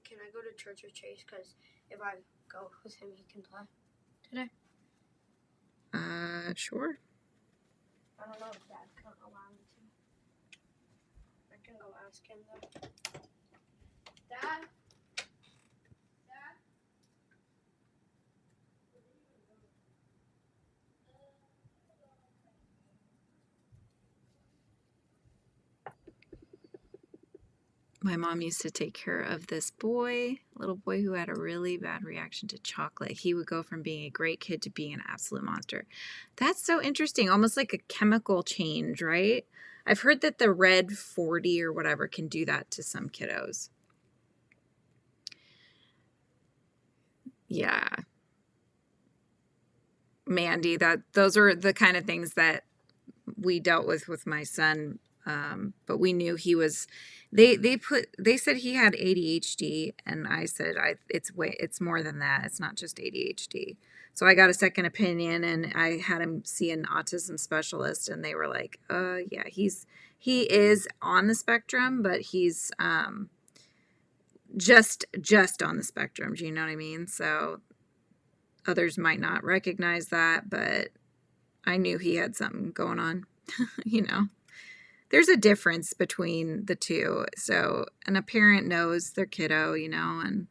Can I go to church with Chase? Because if I go with him, he can play today. Sure. I don't know if Dad can allow me to. I can go ask him though. Dad? My mom used to take care of this little boy who had a really bad reaction to chocolate. He would go from being a great kid to being an absolute monster. That's so interesting. Almost like a chemical change, right? I've heard that the red 40 or whatever can do that to some kiddos. Yeah. Mandy, those are the kind of things that we dealt with my son. But we knew he was, they said he had ADHD, and I said, it's more than that. It's not just ADHD. So I got a second opinion, and I had him see an autism specialist, and they were like, yeah, he is on the spectrum, but he's, just on the spectrum. Do you know what I mean? So others might not recognize that, but I knew he had something going on, you know. There's a difference between the two. So, and a parent knows their kiddo, you know, and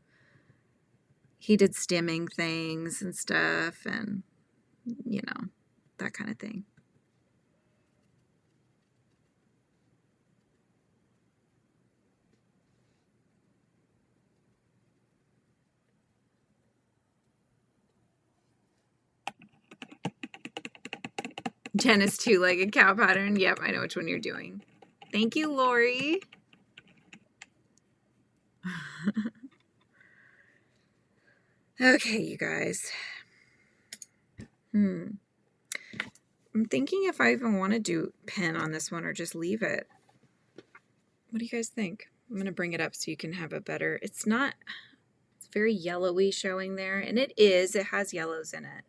he did stimming things and stuff and, you know, that kind of thing. Jenna's two-legged cow pattern. Yep, I know which one you're doing. Thank you, Lori. Okay, you guys. I'm thinking if I even want to do pen on this one or just leave it. What do you guys think? I'm going to bring it up so you can have a better... It's very yellowy showing there. And it has yellows in it.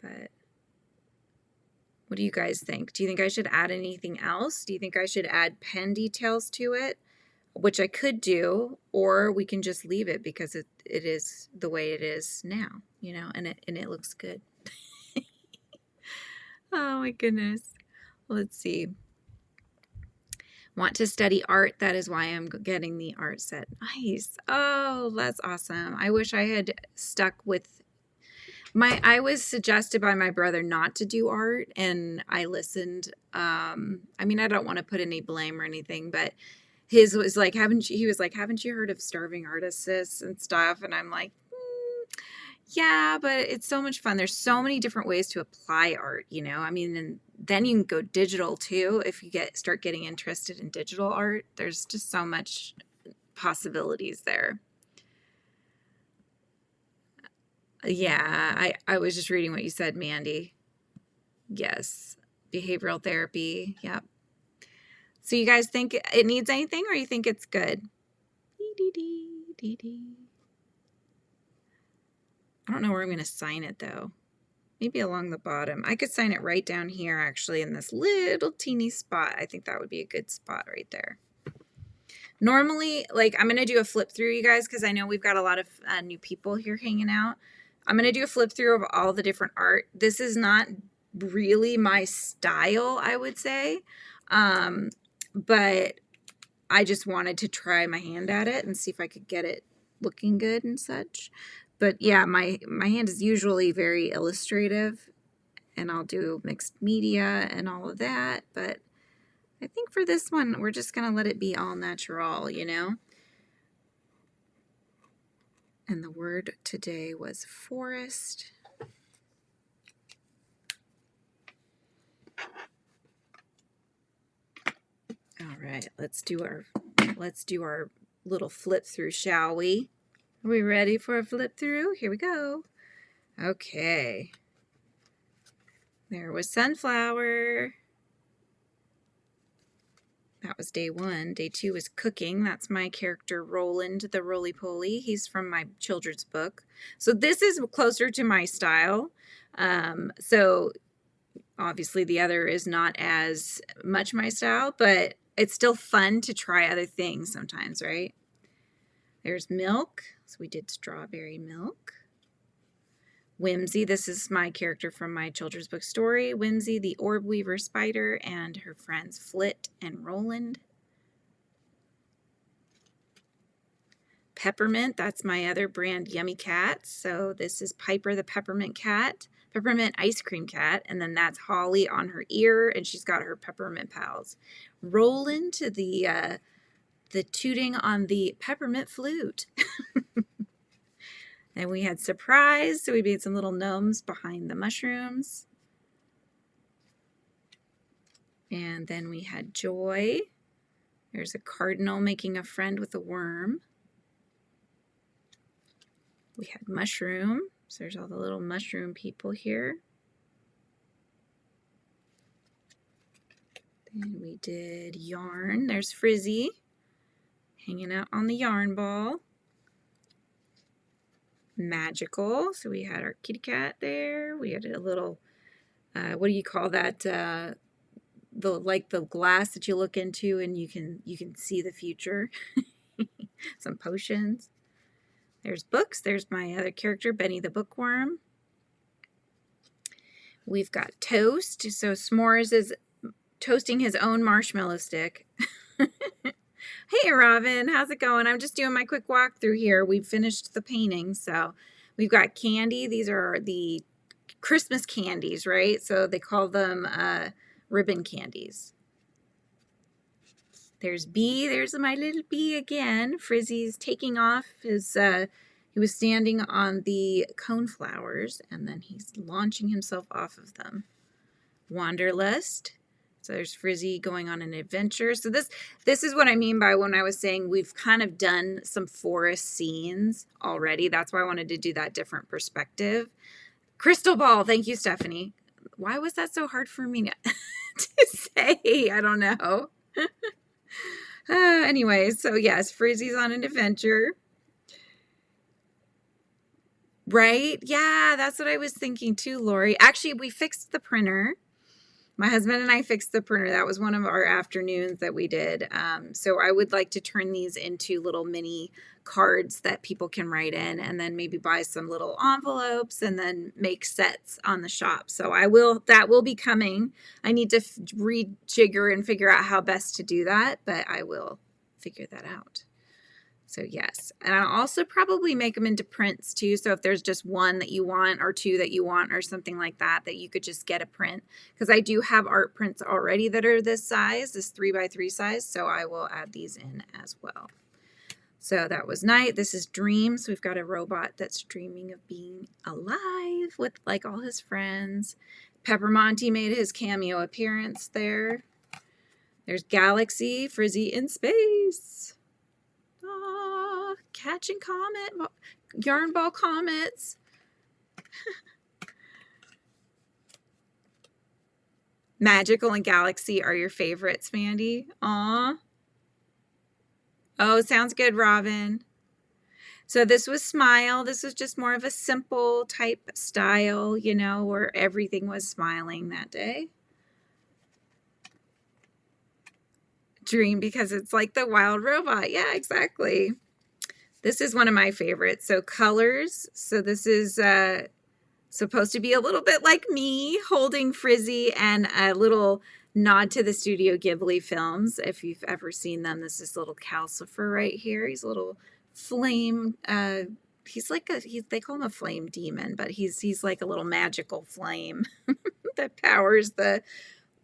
But what do you guys think? Do you think I should add anything else? Do you think I should add pen details to it? Which I could do, or we can just leave it because it is the way it is now, you know, and it looks good. Oh my goodness. Let's see. Want to study art. That is why I'm getting the art set. Nice. Oh, that's awesome. I wish I had stuck with I was suggested by my brother not to do art, and I listened. I mean, I don't want to put any blame or anything, but his was like, haven't you heard of starving artists and stuff? And I'm like, yeah, but it's so much fun. There's so many different ways to apply art, you know? I mean, and then you can go digital too. If you start getting interested in digital art, there's just so much possibilities there. Yeah, I was just reading what you said, Mandy. Yes, behavioral therapy. Yep. So you guys think it needs anything, or you think it's good? I don't know where I'm going to sign it, though. Maybe along the bottom. I could sign it right down here, actually, in this little teeny spot. I think that would be a good spot right there. Normally, like, I'm going to do a flip through, you guys, because I know we've got a lot of new people here hanging out. I'm going to do a flip through of all the different art. This is not really my style, I would say. But I just wanted to try my hand at it and see if I could get it looking good and such. But yeah, my hand is usually very illustrative, and I'll do mixed media and all of that. But I think for this one, we're just going to let it be all natural, you know? And the word today was forest. All right, let's do our little flip through, shall we? Are we ready for a flip through? Here we go. Okay. There was sunflower. That was day 1. Day 2 is cooking. That's my character Roland, the roly-poly. He's from my children's book. So this is closer to my style. So obviously the other is not as much my style, but it's still fun to try other things sometimes, right? There's milk. So we did strawberry milk. Whimsy, this is my character from my children's book story. Whimsy, the orb weaver spider, and her friends Flit and Roland. Peppermint, that's my other brand, Yummy Cat. So this is Piper the peppermint cat, peppermint ice cream cat, and then that's Holly on her ear, and she's got her peppermint pals. Roland, the tooting on the peppermint flute. And we had surprise, so we made some little gnomes behind the mushrooms. And then we had joy. There's a cardinal making a friend with a worm. We had mushroom, so there's all the little mushroom people here. Then we did yarn. There's Frizzy hanging out on the yarn ball. Magical, so we had our kitty cat there. We had a little, what do you call that? Like the glass that you look into and you can see the future. Some potions. There's books. There's my other character, Benny the bookworm. We've got toast. So S'mores is toasting his own marshmallow stick. Hey, Robin, how's it going? I'm just doing my quick walkthrough here. We've finished the painting, so we've got candy. These are the Christmas candies, right? So they call them ribbon candies. There's Bee. There's my little bee again. Frizzy's taking off his, he was standing on the coneflowers, and then he's launching himself off of them. Wanderlust. So there's Frizzy going on an adventure. So this is what I mean by when I was saying we've kind of done some forest scenes already. That's why I wanted to do that different perspective. Crystal ball. Thank you, Stephanie. Why was that so hard for me to say? I don't know. Anyway, so yes, Frizzy's on an adventure. Right? Yeah, that's what I was thinking too, Lori. Actually, we fixed the printer. My husband and I fixed the printer. That was one of our afternoons that we did. So I would like to turn these into little mini cards that people can write in, and then maybe buy some little envelopes and then make sets on the shop. So that will be coming. I need to rejigger and figure out how best to do that, but I will figure that out. So yes, and I'll also probably make them into prints too. So if there's just one that you want or two that you want or something like that, that you could just get a print. Because I do have art prints already that are this size, this 3x3 size. So I will add these in as well. So that was night. This is dreams. We've got a robot that's dreaming of being alive with like all his friends. Peppermonte made his cameo appearance there. There's Galaxy, Frizzy in space. Catching comet, yarn ball comets. Magical and Galaxy are your favorites, Mandy. Aw. Oh, sounds good, Robin. So this was Smile. This was just more of a simple type style, you know, where everything was smiling that day. Dream because it's like the wild robot. Yeah, exactly. This is one of my favorites. So colors. So this is supposed to be a little bit like me holding Frizzy, and a little nod to the Studio Ghibli films. If you've ever seen them, this is little Calcifer right here. He's a little flame. He's like they call him a flame demon, but he's like a little magical flame that powers the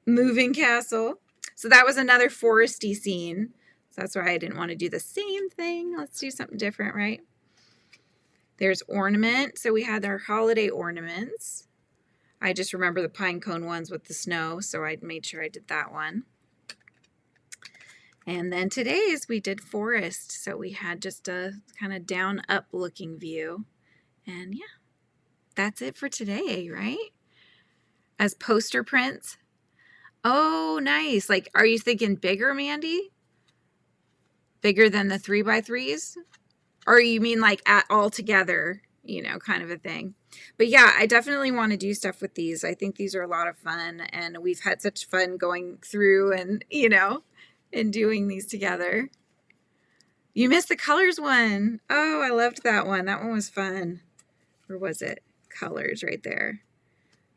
moving castle. So that was another foresty scene. So that's why I didn't want to do the same thing. Let's do something different, right? There's ornament. So we had our holiday ornaments. I just remember the pine cone ones with the snow, so I made sure I did that one. And then today's we did forest. So we had just a kind of down up looking view. And yeah, that's it for today, right? As poster prints. Oh, nice. Like, are you thinking bigger, Mandy? Bigger than the 3x3s? Or you mean like all together, you know, kind of a thing. But yeah, I definitely want to do stuff with these. I think these are a lot of fun, and we've had such fun going through and, you know, and doing these together. You missed the colors one. Oh, I loved that one. That one was fun. Where was it? Colors right there.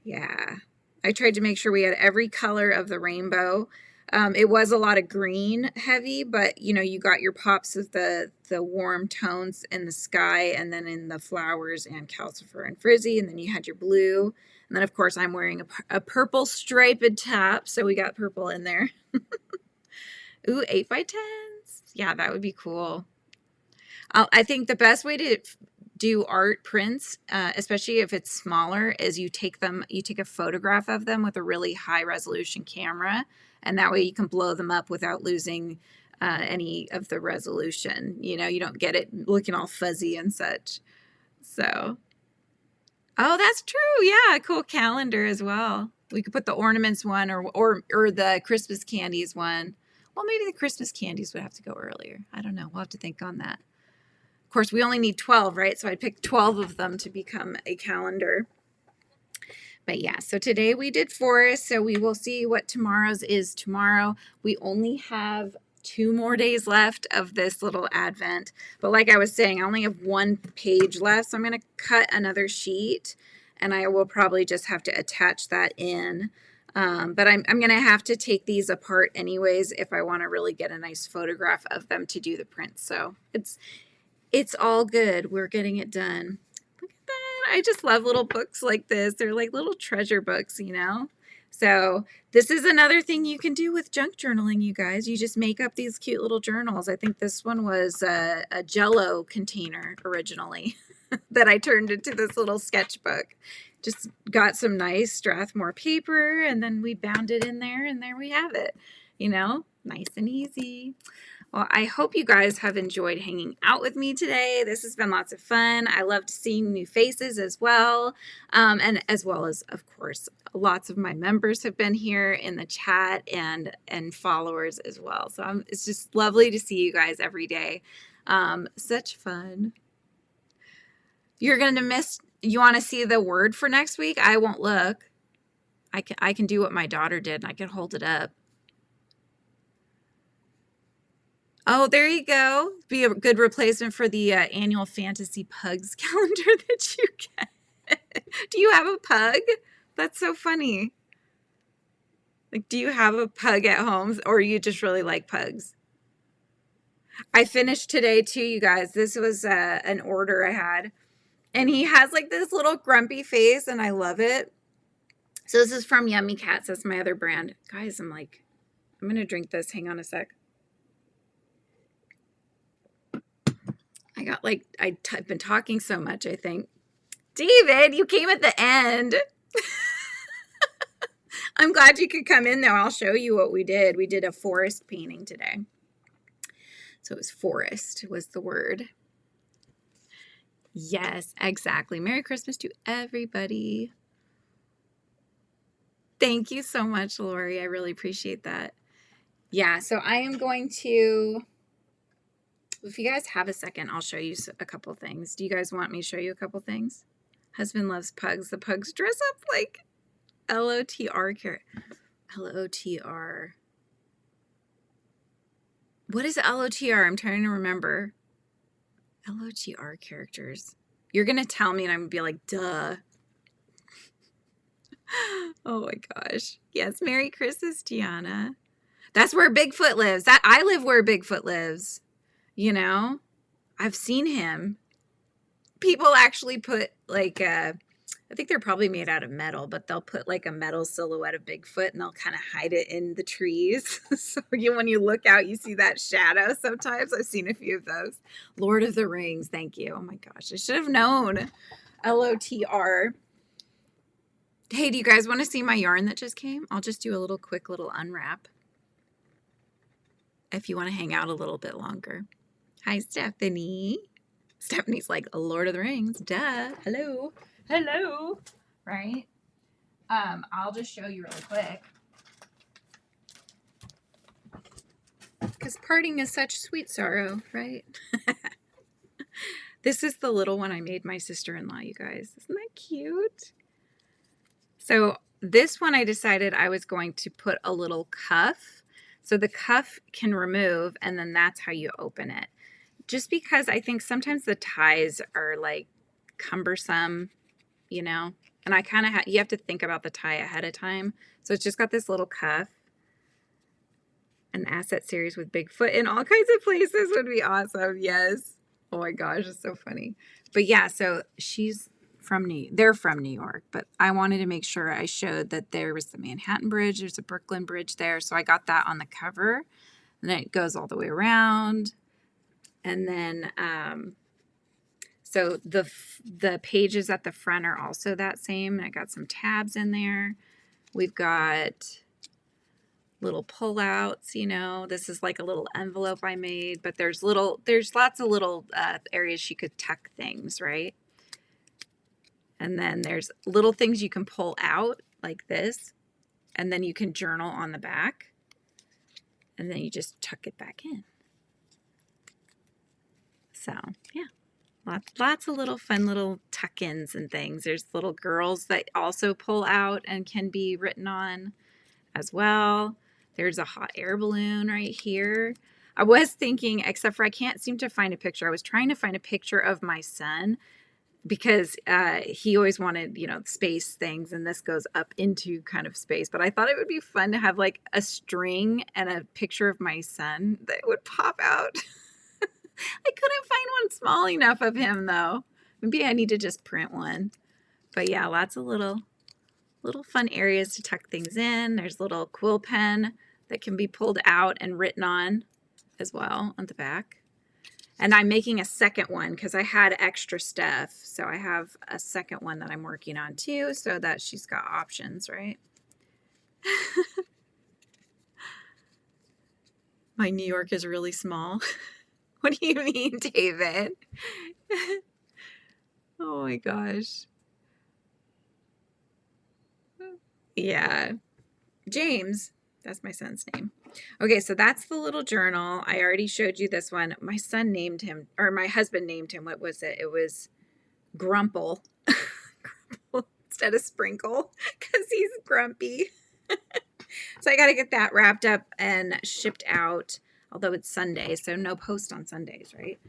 Yeah. I tried to make sure we had every color of the rainbow. It was a lot of green heavy, but you know, you got your pops of the warm tones in the sky, and then in the flowers and Calcifer and Frizzy, and then you had your blue. And then of course I'm wearing a purple striped top, so we got purple in there. Ooh, 8x10s. Yeah, that would be cool. I think the best way to do art prints, especially if it's smaller, is you take a photograph of them with a really high resolution camera, and that way you can blow them up without losing any of the resolution. You know, you don't get it looking all fuzzy and such. So, oh, that's true. Yeah, a cool calendar as well. We could put the ornaments one or the Christmas candies one. Well, maybe the Christmas candies would have to go earlier. I don't know. We'll have to think on that. Of course, we only need 12, right? So I picked 12 of them to become a calendar. But yeah, so today we did forest, so we will see what tomorrow's is tomorrow. We only have 2 more days left of this little advent. But like I was saying, I only have 1 page left, so I'm going to cut another sheet, and I will probably just have to attach that in. But I'm going to have to take these apart anyways if I want to really get a nice photograph of them to do the print. So it's all good. We're getting it done. Look at that. I just love little books like this. They're like little treasure books, you know. So this is another thing you can do with junk journaling, you guys. You just make up these cute little journals. I think this one was a Jell-O container originally that I turned into this little sketchbook. Just got some nice Strathmore paper, and then we bound it in there, and there we have it. You know, nice and easy. Well, I hope you guys have enjoyed hanging out with me today. This has been lots of fun. I loved seeing new faces as well. And as well as, of course, lots of my members have been here in the chat and followers as well. So it's just lovely to see you guys every day. Such fun. You're going to miss, you want to see the word for next week? I won't look. I can do what my daughter did, and I can hold it up. Oh, there you go. Be a good replacement for the annual Fantasy Pugs calendar that you get. Do you have a pug? That's so funny. Like, do you have a pug at home, or you just really like pugs? I finished today too, you guys. This was an order I had. And he has like this little grumpy face, and I love it. So this is from Yummy Cats. That's my other brand. Guys, I'm going to drink this. Hang on a sec. I got I've been talking so much, I think. David, you came at the end. I'm glad you could come in, though. I'll show you what we did. We did a forest painting today. So it was forest was the word. Yes, exactly. Merry Christmas to everybody. Thank you so much, Lori. I really appreciate that. Yeah, so I am going to... If you guys have a second, I'll show you a couple things. Do you guys want me to show you a couple things? Husband loves pugs. The pugs dress up like LOTR. LOTR. What is LOTR? I'm trying to remember. LOTR characters. You're going to tell me and I'm going to be like, duh. Oh my gosh. Yes, Merry Christmas, Gianna. That's where Bigfoot lives. I live where Bigfoot lives. You know, I've seen him. People actually put like I think they're probably made out of metal, but they'll put like a metal silhouette of Bigfoot and they'll kind of hide it in the trees. So when you look out, you see that shadow sometimes. I've seen a few of those. Lord of the Rings. Thank you. Oh my gosh. I should have known. LOTR. Hey, do you guys want to see my yarn that just came? I'll just do a quick little unwrap if you want to hang out a little bit longer. Hi, Stephanie. Stephanie's like, Lord of the Rings. Duh. Hello. Hello. Right? I'll just show you really quick. Because parting is such sweet sorrow, right? This is the little one I made my sister-in-law, you guys. Isn't that cute? So this one I decided I was going to put a little cuff. So the cuff can remove, and then that's how you open it. Just because I think sometimes the ties are like cumbersome, you know, and I kind of you have to think about the tie ahead of time. So it's just got this little cuff. An asset series with Bigfoot in all kinds of places would be awesome. Yes. Oh my gosh, it's so funny. But yeah, so they're from New York, but I wanted to make sure I showed that there was the Manhattan Bridge. There's a Brooklyn Bridge there. So I got that on the cover, and then it goes all the way around. And then, so the pages at the front are also that same. I got some tabs in there. We've got little pullouts, you know. This is like a little envelope I made, but there's lots of little areas you could tuck things, right? And then there's little things you can pull out like this, and then you can journal on the back, and then you just tuck it back in. So, yeah, lots of little fun little tuck-ins and things. There's little girls that also pull out and can be written on as well. There's a hot air balloon right here. I was thinking, except for I can't seem to find a picture. I was trying to find a picture of my son because he always wanted, you know, space things, and this goes up into kind of space. But I thought it would be fun to have like a string and a picture of my son that would pop out. I couldn't find one small enough of him, though. Maybe I need to just print one. But yeah, lots of little Little fun areas to tuck things in. There's a little quill pen that can be pulled out and written on as well on the back. And I'm making a second one because I had extra stuff. So I have a second one that I'm working on too, so that she's got options, right? My New York is really small. What do you mean, David? Oh my gosh. Yeah. James, that's my son's name. Okay, so that's the little journal. I already showed you this one. My son named him, or my husband named him. What was it? It was Grumple. Grumple instead of Sprinkle because he's grumpy. So I got to get that wrapped up and shipped out, although it's Sunday, so no post on Sundays, right?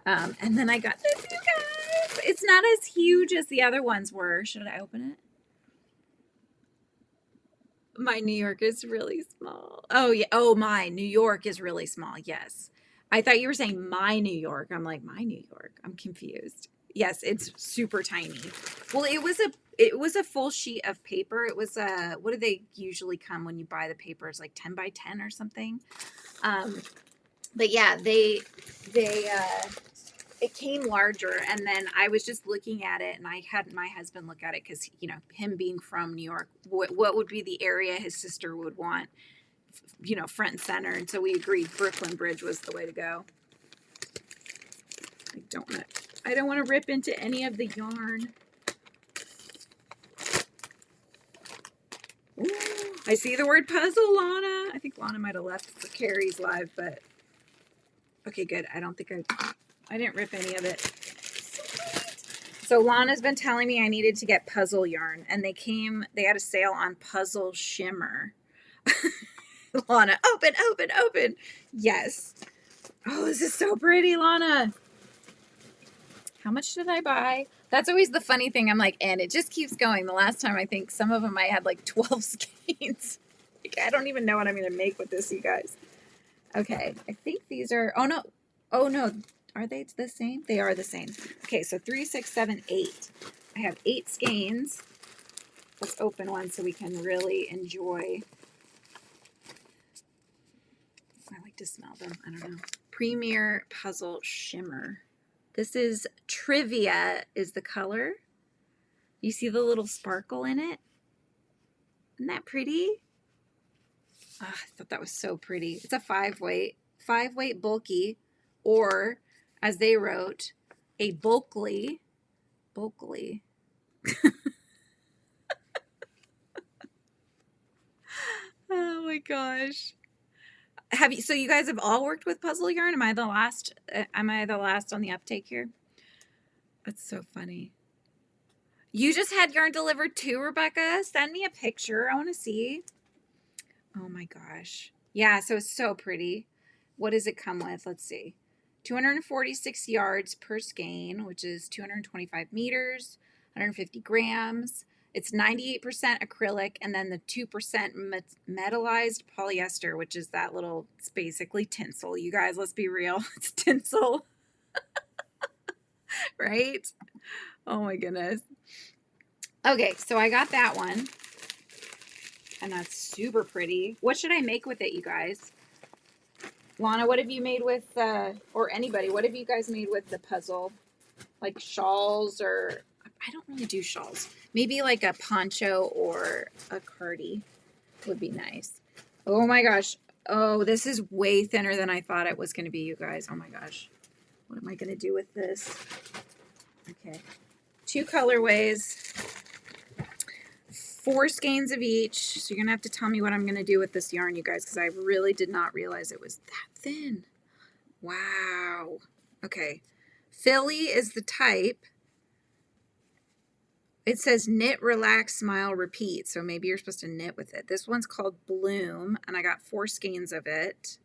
And then I got this, you guys. It's not as huge as the other ones were. Should I open it? My New York is really small. Oh, yeah. Oh, my New York is really small. Yes. I thought you were saying my New York. I'm like, my New York. I'm confused. Yes, it's super tiny. Well, it was a full sheet of paper. It was what do they usually come when you buy the papers, like 10 by 10 or something? But yeah, it came larger, and then I was just looking at it, and I had my husband look at it because, you know, him being from New York, what would be the area his sister would want, you know, front and center. And so we agreed Brooklyn Bridge was the way to go. I don't want to rip into any of the yarn. Ooh, I see the word puzzle, Lana. I think Lana might have left for Carrie's live, but okay, good. I don't think I didn't rip any of it. So Lana's been telling me I needed to get puzzle yarn, and they had a sale on puzzle shimmer. Lana, open, open, open. Yes. Oh, this is so pretty, Lana. How much did I buy? That's always the funny thing. I'm like, and it just keeps going. The last time, I think some of them I had like 12 skeins. Like, I don't even know what I'm going to make with this, you guys. Okay, I think these are, oh no, are they the same? They are the same. Okay, so 3, 6, 7, 8. I have 8 skeins. Let's open one so we can really enjoy. I like to smell them. I don't know. Premier Puzzle Shimmer. This is Trivia is the color. You see the little sparkle in it? Isn't that pretty? Oh, I thought that was so pretty. It's a 5-weight bulky, or as they wrote, a bulkly. Oh my gosh. So you guys have all worked with puzzle yarn? Am I the last on the uptake here? That's so funny. You just had yarn delivered too, Rebecca? Send me a picture. I want to see. Oh my gosh. Yeah, so it's so pretty. What does it come with? Let's see. 246 yards per skein, which is 225 meters, 150 grams. It's 98% acrylic, and then the 2% metallized polyester, which is that little, it's basically tinsel. You guys, let's be real. It's tinsel. Right? Oh my goodness. Okay, so I got that one. And that's super pretty. What should I make with it, you guys? Lana, what have you made with, or anybody, what have you guys made with the puzzle? Like shawls, or, I don't really do shawls. Maybe like a poncho or a cardi would be nice. Oh my gosh. Oh, this is way thinner than I thought it was going to be, you guys. Oh my gosh. What am I going to do with this? Okay. 2 colorways. 4 skeins of each. So you're going to have to tell me what I'm going to do with this yarn, you guys, because I really did not realize it was that thin. Wow. Okay. Philly is the type. It says knit, relax, smile, repeat. So maybe you're supposed to knit with it. This one's called Bloom, and I got 4 skeins of it.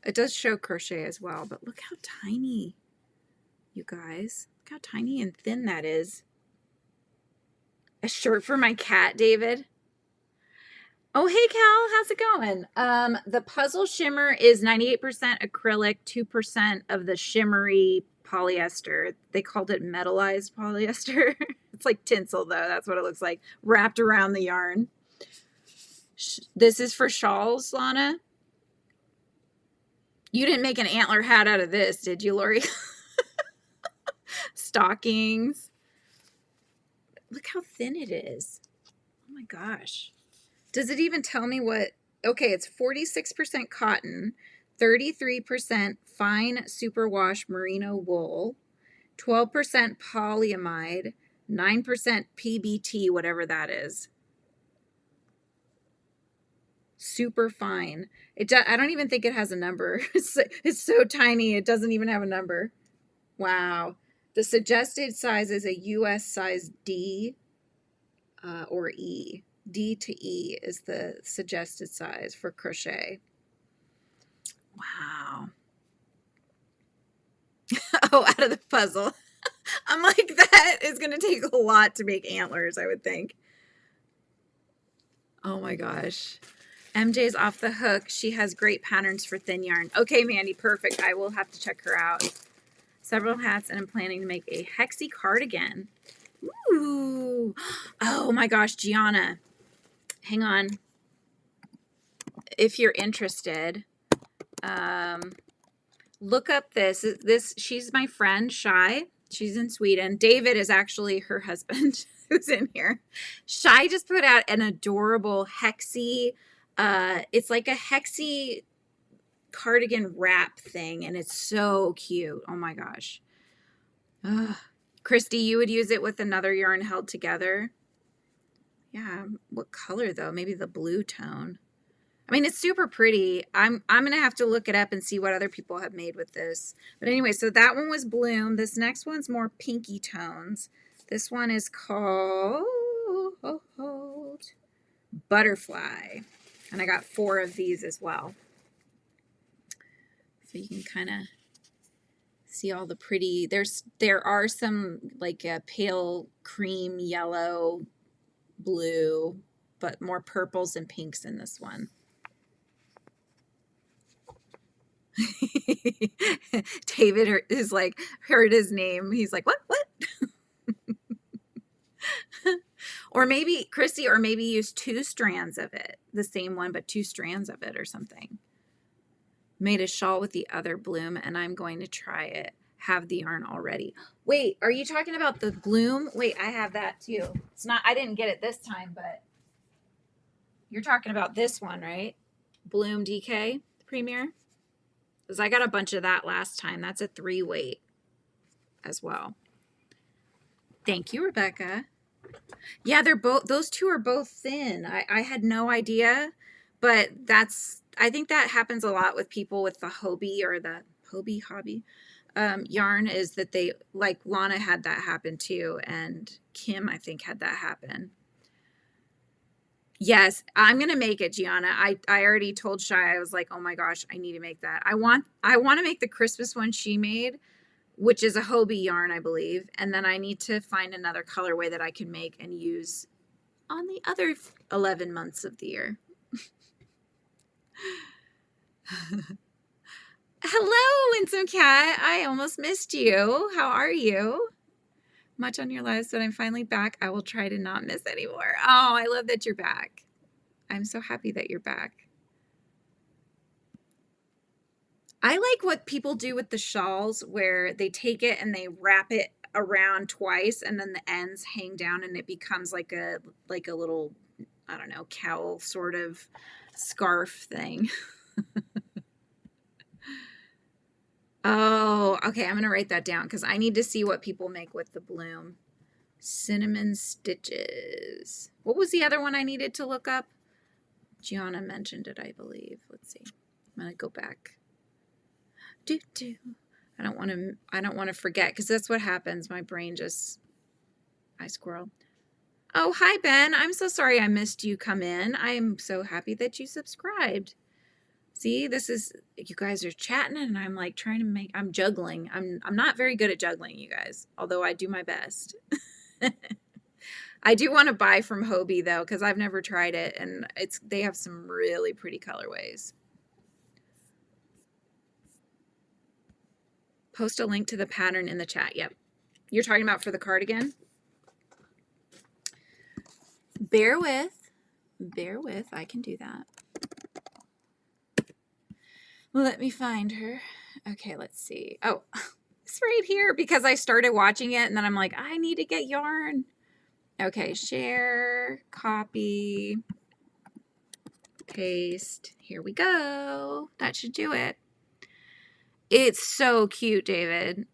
It does show crochet as well, but look how tiny, you guys. Look how tiny and thin that is. A shirt for my cat, David. Oh, hey, Cal. How's it going? The puzzle shimmer is 98% acrylic, 2% of the shimmery polyester. They called it metallized polyester. It's like tinsel though. That's what it looks like, wrapped around the yarn. This is for shawls, Lana. You didn't make an antler hat out of this, did you, Lori? Stockings. Look how thin it is. Oh my gosh. Does it even tell me what? Okay, it's 46% cotton, 33% fine superwash merino wool, 12% polyamide, 9% PBT, whatever that is. Super fine. I don't even think it has a number. It's so tiny, it doesn't even have a number. Wow. The suggested size is a US size D or E. D to E is the suggested size for crochet. Wow. Oh, out of the puzzle. I'm like, that is going to take a lot to make antlers, I would think. Oh my gosh. MJ's off the hook. She has great patterns for thin yarn. Okay, Mandy, perfect. I will have to check her out. Several hats, and I'm planning to make a hexie cardigan. Ooh. Oh my gosh, Gianna. Hang on. If you're interested, look up this. She's my friend, Shy. She's in Sweden. David is actually her husband who's in here. Shy just put out an adorable hexie. It's like a hexie cardigan wrap thing, and it's so cute. Oh my gosh. Ugh. Christy, you would use it with another yarn held together. Yeah, what color though? Maybe the blue tone. I mean, it's super pretty. I'm going to have to look it up and see what other people have made with this. But anyway, so that one was Bloom. This next one's more pinky tones. This one is called Butterfly. And I got 4 of these as well. So you can kind of see all the pretty, there are some like a pale cream, yellow, blue, but more purples and pinks in this one. David is like, heard his name. He's like, what? Or maybe, Chrissy, or maybe use 2 strands of it. The same one, but 2 strands of it or something. Made a shawl with the other bloom, and I'm going to try it. Have the yarn already. Wait, are you talking about the bloom? Wait, I have that too. It's not, I didn't get it this time, but you're talking about this one, right? Bloom DK Premier? Because I got a bunch of that last time. That's a 3 weight as well. Thank you, Rebecca. Yeah, they're both, those 2 are both thin. I had no idea, but I think that happens a lot with people with the Hobie or the hobby yarn, is that they, like Lana had that happen too, and Kim, I think, had that happen. Yes, I'm gonna make it, Gianna. I already told Shy, I was like, oh my gosh, I need to make that. I want to make the Christmas one she made, which is a Hobie yarn, I believe, and then I need to find another colorway that I can make and use on the other 11 months of the year. Hello, Winsome Cat. I almost missed you. How are you? Much on your lives, but I'm finally back. I will try to not miss anymore. Oh, I love that you're back. I'm so happy that you're back. I like what people do with the shawls, where they take it and they wrap it around twice, and then the ends hang down, and it becomes like a little, I don't know, cowl sort of scarf thing. Oh, okay. I'm going to write that down because I need to see what people make with the bloom. Cinnamon stitches. What was the other one I needed to look up? Gianna mentioned it, I believe. Let's see. I'm going to go back. I don't want to forget, because that's what happens. My brain just, I squirrel. Oh, hi, Ben. I'm so sorry I missed you come in. I'm so happy that you subscribed. See, this is, you guys are chatting and I'm like trying to make, I'm juggling. I'm not very good at juggling, you guys, although I do my best. I do want to buy from Hobie though, because I've never tried it, and they have some really pretty colorways. Post a link to the pattern in the chat. Yep. You're talking about for the cardigan? Bear with. Bear with. I can do that. Let me find her. Okay, let's see. Oh, it's right here because I started watching it and then I'm like, I need to get yarn. Okay, share, copy, paste. Here we go. That should do it. It's so cute, David.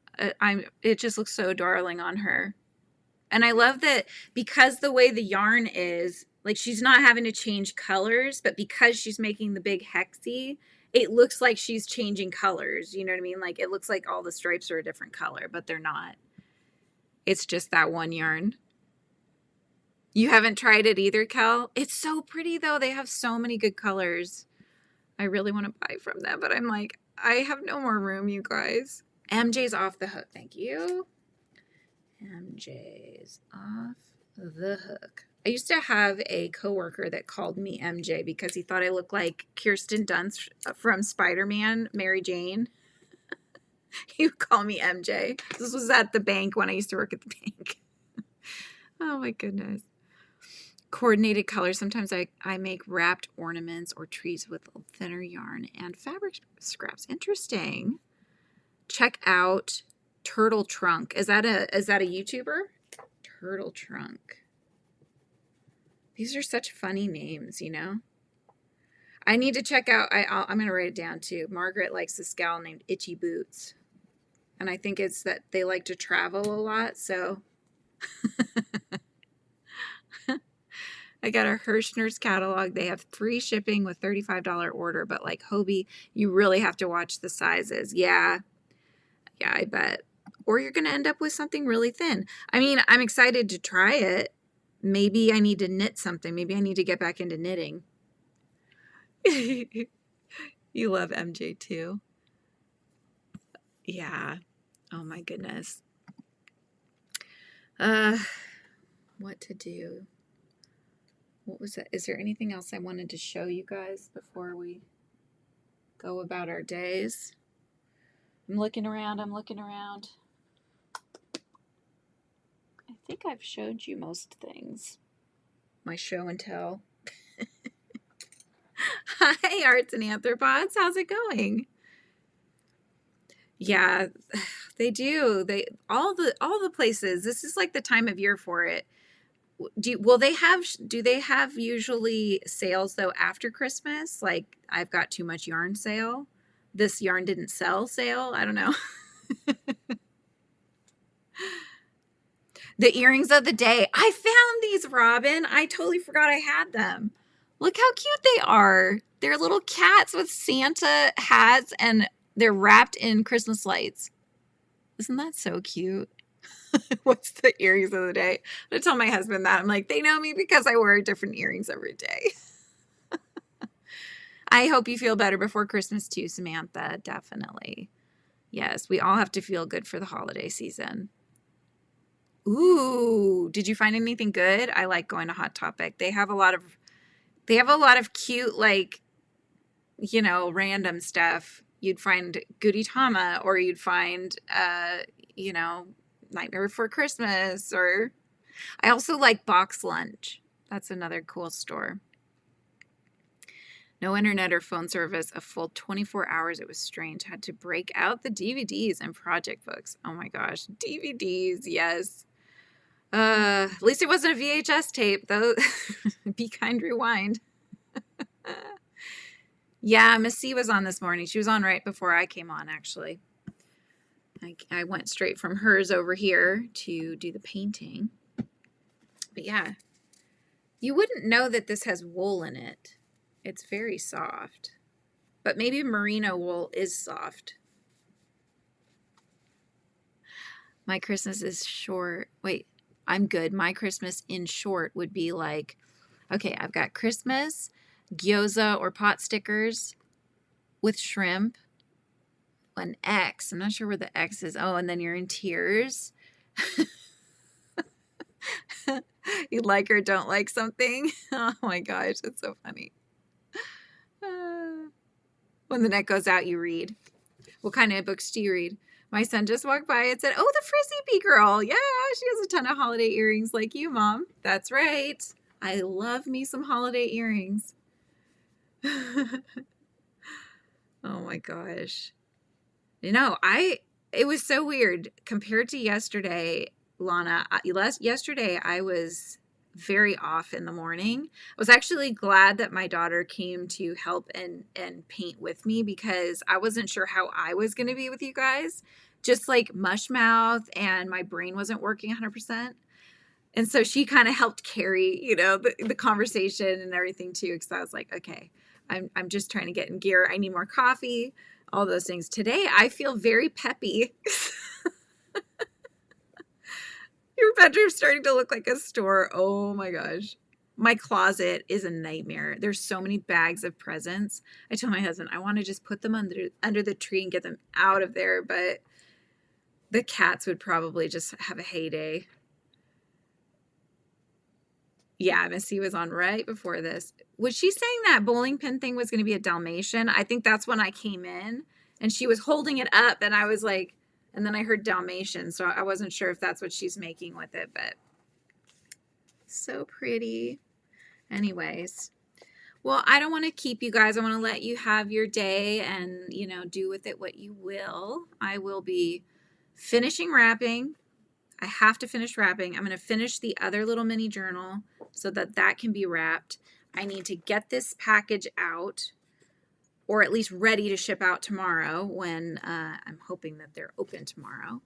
It just looks so darling on her. And I love that because the way the yarn is, like she's not having to change colors, but because she's making the big hexie, it looks like she's changing colors. You know what I mean? Like it looks like all the stripes are a different color, but they're not. It's just that one yarn. You haven't tried it either, Kel? It's so pretty though. They have so many good colors. I really want to buy from them, but I'm like, I have no more room, you guys. MJ's off the hook. Thank you. MJ's off the hook. I used to have a coworker that called me MJ because he thought I looked like Kirsten Dunst from Spider-Man, Mary Jane. He would call me MJ. This was at the bank when I used to work at the bank. Oh my goodness. Coordinated colors. Sometimes I make wrapped ornaments or trees with thinner yarn and fabric scraps. Interesting. Check out Turtle Trunk. Is that a YouTuber? Turtle Trunk. These are such funny names, you know? I need to check out, I'm going to write it down too. Margaret likes this gal named Itchy Boots. And I think it's that they like to travel a lot, so. I got a Hirschner's catalog. They have free shipping with $35 order, but like Hobie, you really have to watch the sizes. Yeah, I bet. Or you're going to end up with something really thin. I mean, I'm excited to try it. Maybe I need to knit something. Maybe I need to get back into knitting. You love MJ too. Yeah. Oh my goodness. What to do? What was that? Is there anything else I wanted to show you guys before we go about our days? I'm looking around. I think I've showed you most things. My show and tell. Hi, Arts and Anthropods. How's it going? Yeah, they do. All the places. This is like the time of year for it. Do they have usually sales though after Christmas? Like I've got too much yarn sale. This yarn didn't sell sale. I don't know. The earrings of the day. I found these, Robin. I totally forgot I had them. Look how cute they are. They're little cats with Santa hats and they're wrapped in Christmas lights. Isn't that so cute? What's the earrings of the day? I tell my husband that. I'm like, they know me because I wear different earrings every day. I hope you feel better before Christmas too, Samantha. Definitely. Yes, we all have to feel good for the holiday season. Ooh, did you find anything good? I like going to Hot Topic. They have a lot of cute, like, you know, random stuff. You'd find Gudetama, or you'd find, you know, Nightmare Before Christmas, or I also like Box Lunch. That's another cool store. No internet or phone service, a full 24 hours. It was strange. Had to break out the DVDs and project books. Oh my gosh, DVDs, yes. At least it wasn't a VHS tape, though. Be Kind Rewind. Yeah, Miss C was on this morning. She was on right before I came on, actually. I went straight from hers over here to do the painting. But yeah, you wouldn't know that this has wool in it. It's very soft. But maybe merino wool is soft. My Christmas is short. Wait, I'm good. My Christmas in short would be like, okay, I've got Christmas, gyoza or pot stickers with shrimp, an X. I'm not sure where the X is. Oh, and then you're in tears. You like or don't like something. Oh my gosh, that's so funny. When the net goes out, you read. What kind of books do you read? My son just walked by and said, oh, the Frisbee girl. Yeah, she has a ton of holiday earrings like you, Mom. That's right. I love me some holiday earrings. Oh my gosh. It was so weird compared to yesterday, Lana. Yesterday I was very off in the morning. I was actually glad that my daughter came to help and paint with me because I wasn't sure how I was going to be with you guys. Just like mush mouth and my brain wasn't working 100%. And so she kind of helped carry, the conversation and everything too. Because I was like, okay, I'm just trying to get in gear. I need more coffee, all those things. Today, I feel very peppy. Your bedroom's starting to look like a store. Oh my gosh. My closet is a nightmare. There's so many bags of presents. I told my husband I want to just put them under the tree and get them out of there, but the cats would probably just have a heyday. Yeah, Missy was on right before this. Was she saying that bowling pin thing was going to be a Dalmatian? I think that's when I came in and she was holding it up and I was like, and then I heard Dalmatian, so I wasn't sure if that's what she's making with it, but so pretty. Anyways, well, I don't want to keep you guys. I want to let you have your day and, do with it what you will. I will be finishing wrapping. I have to finish wrapping. I'm going to finish the other little mini journal so that can be wrapped. I need to get this package out, or at least ready to ship out tomorrow when I'm hoping that they're open tomorrow.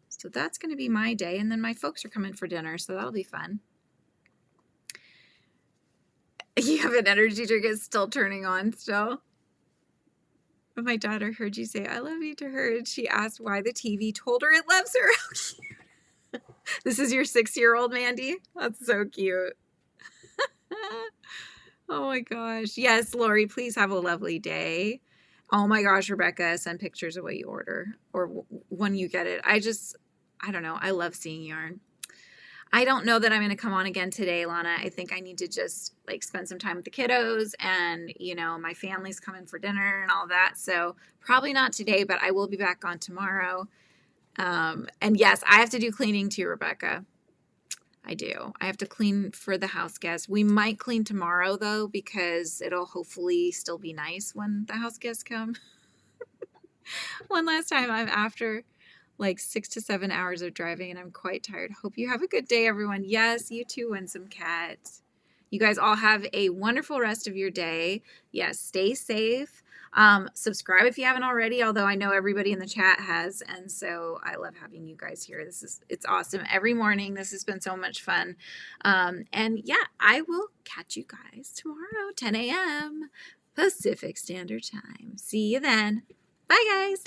So that's going to be my day. And then my folks are coming for dinner, so that'll be fun. You have an energy drink is still turning on still. My daughter heard you say, I love you to her. And she asked why the TV told her it loves her. How cute. This is your 6-year-old, Mandy? That's so cute. Oh my gosh. Yes, Lori, please have a lovely day. Oh my gosh, Rebecca, send pictures of what you order or when you get it. I don't know. I love seeing yarn. I don't know that I'm going to come on again today, Lana. I think I need to just spend some time with the kiddos and, my family's coming for dinner and all that. So probably not today, but I will be back on tomorrow. And yes, I have to do cleaning too, Rebecca. I do. I have to clean for the house guests. We might clean tomorrow though, because it'll hopefully still be nice when the house guests come. One last time, I'm after 6 to 7 hours of driving and I'm quite tired. Hope you have a good day, everyone. Yes, you too, Winsome Cat. You guys all have a wonderful rest of your day. Yes, stay safe. Subscribe if you haven't already, although I know everybody in the chat has, and so I love having you guys here. It's awesome every morning. This has been so much fun. And yeah, I will catch you guys tomorrow, 10 a.m. Pacific Standard Time. See you then. Bye, guys.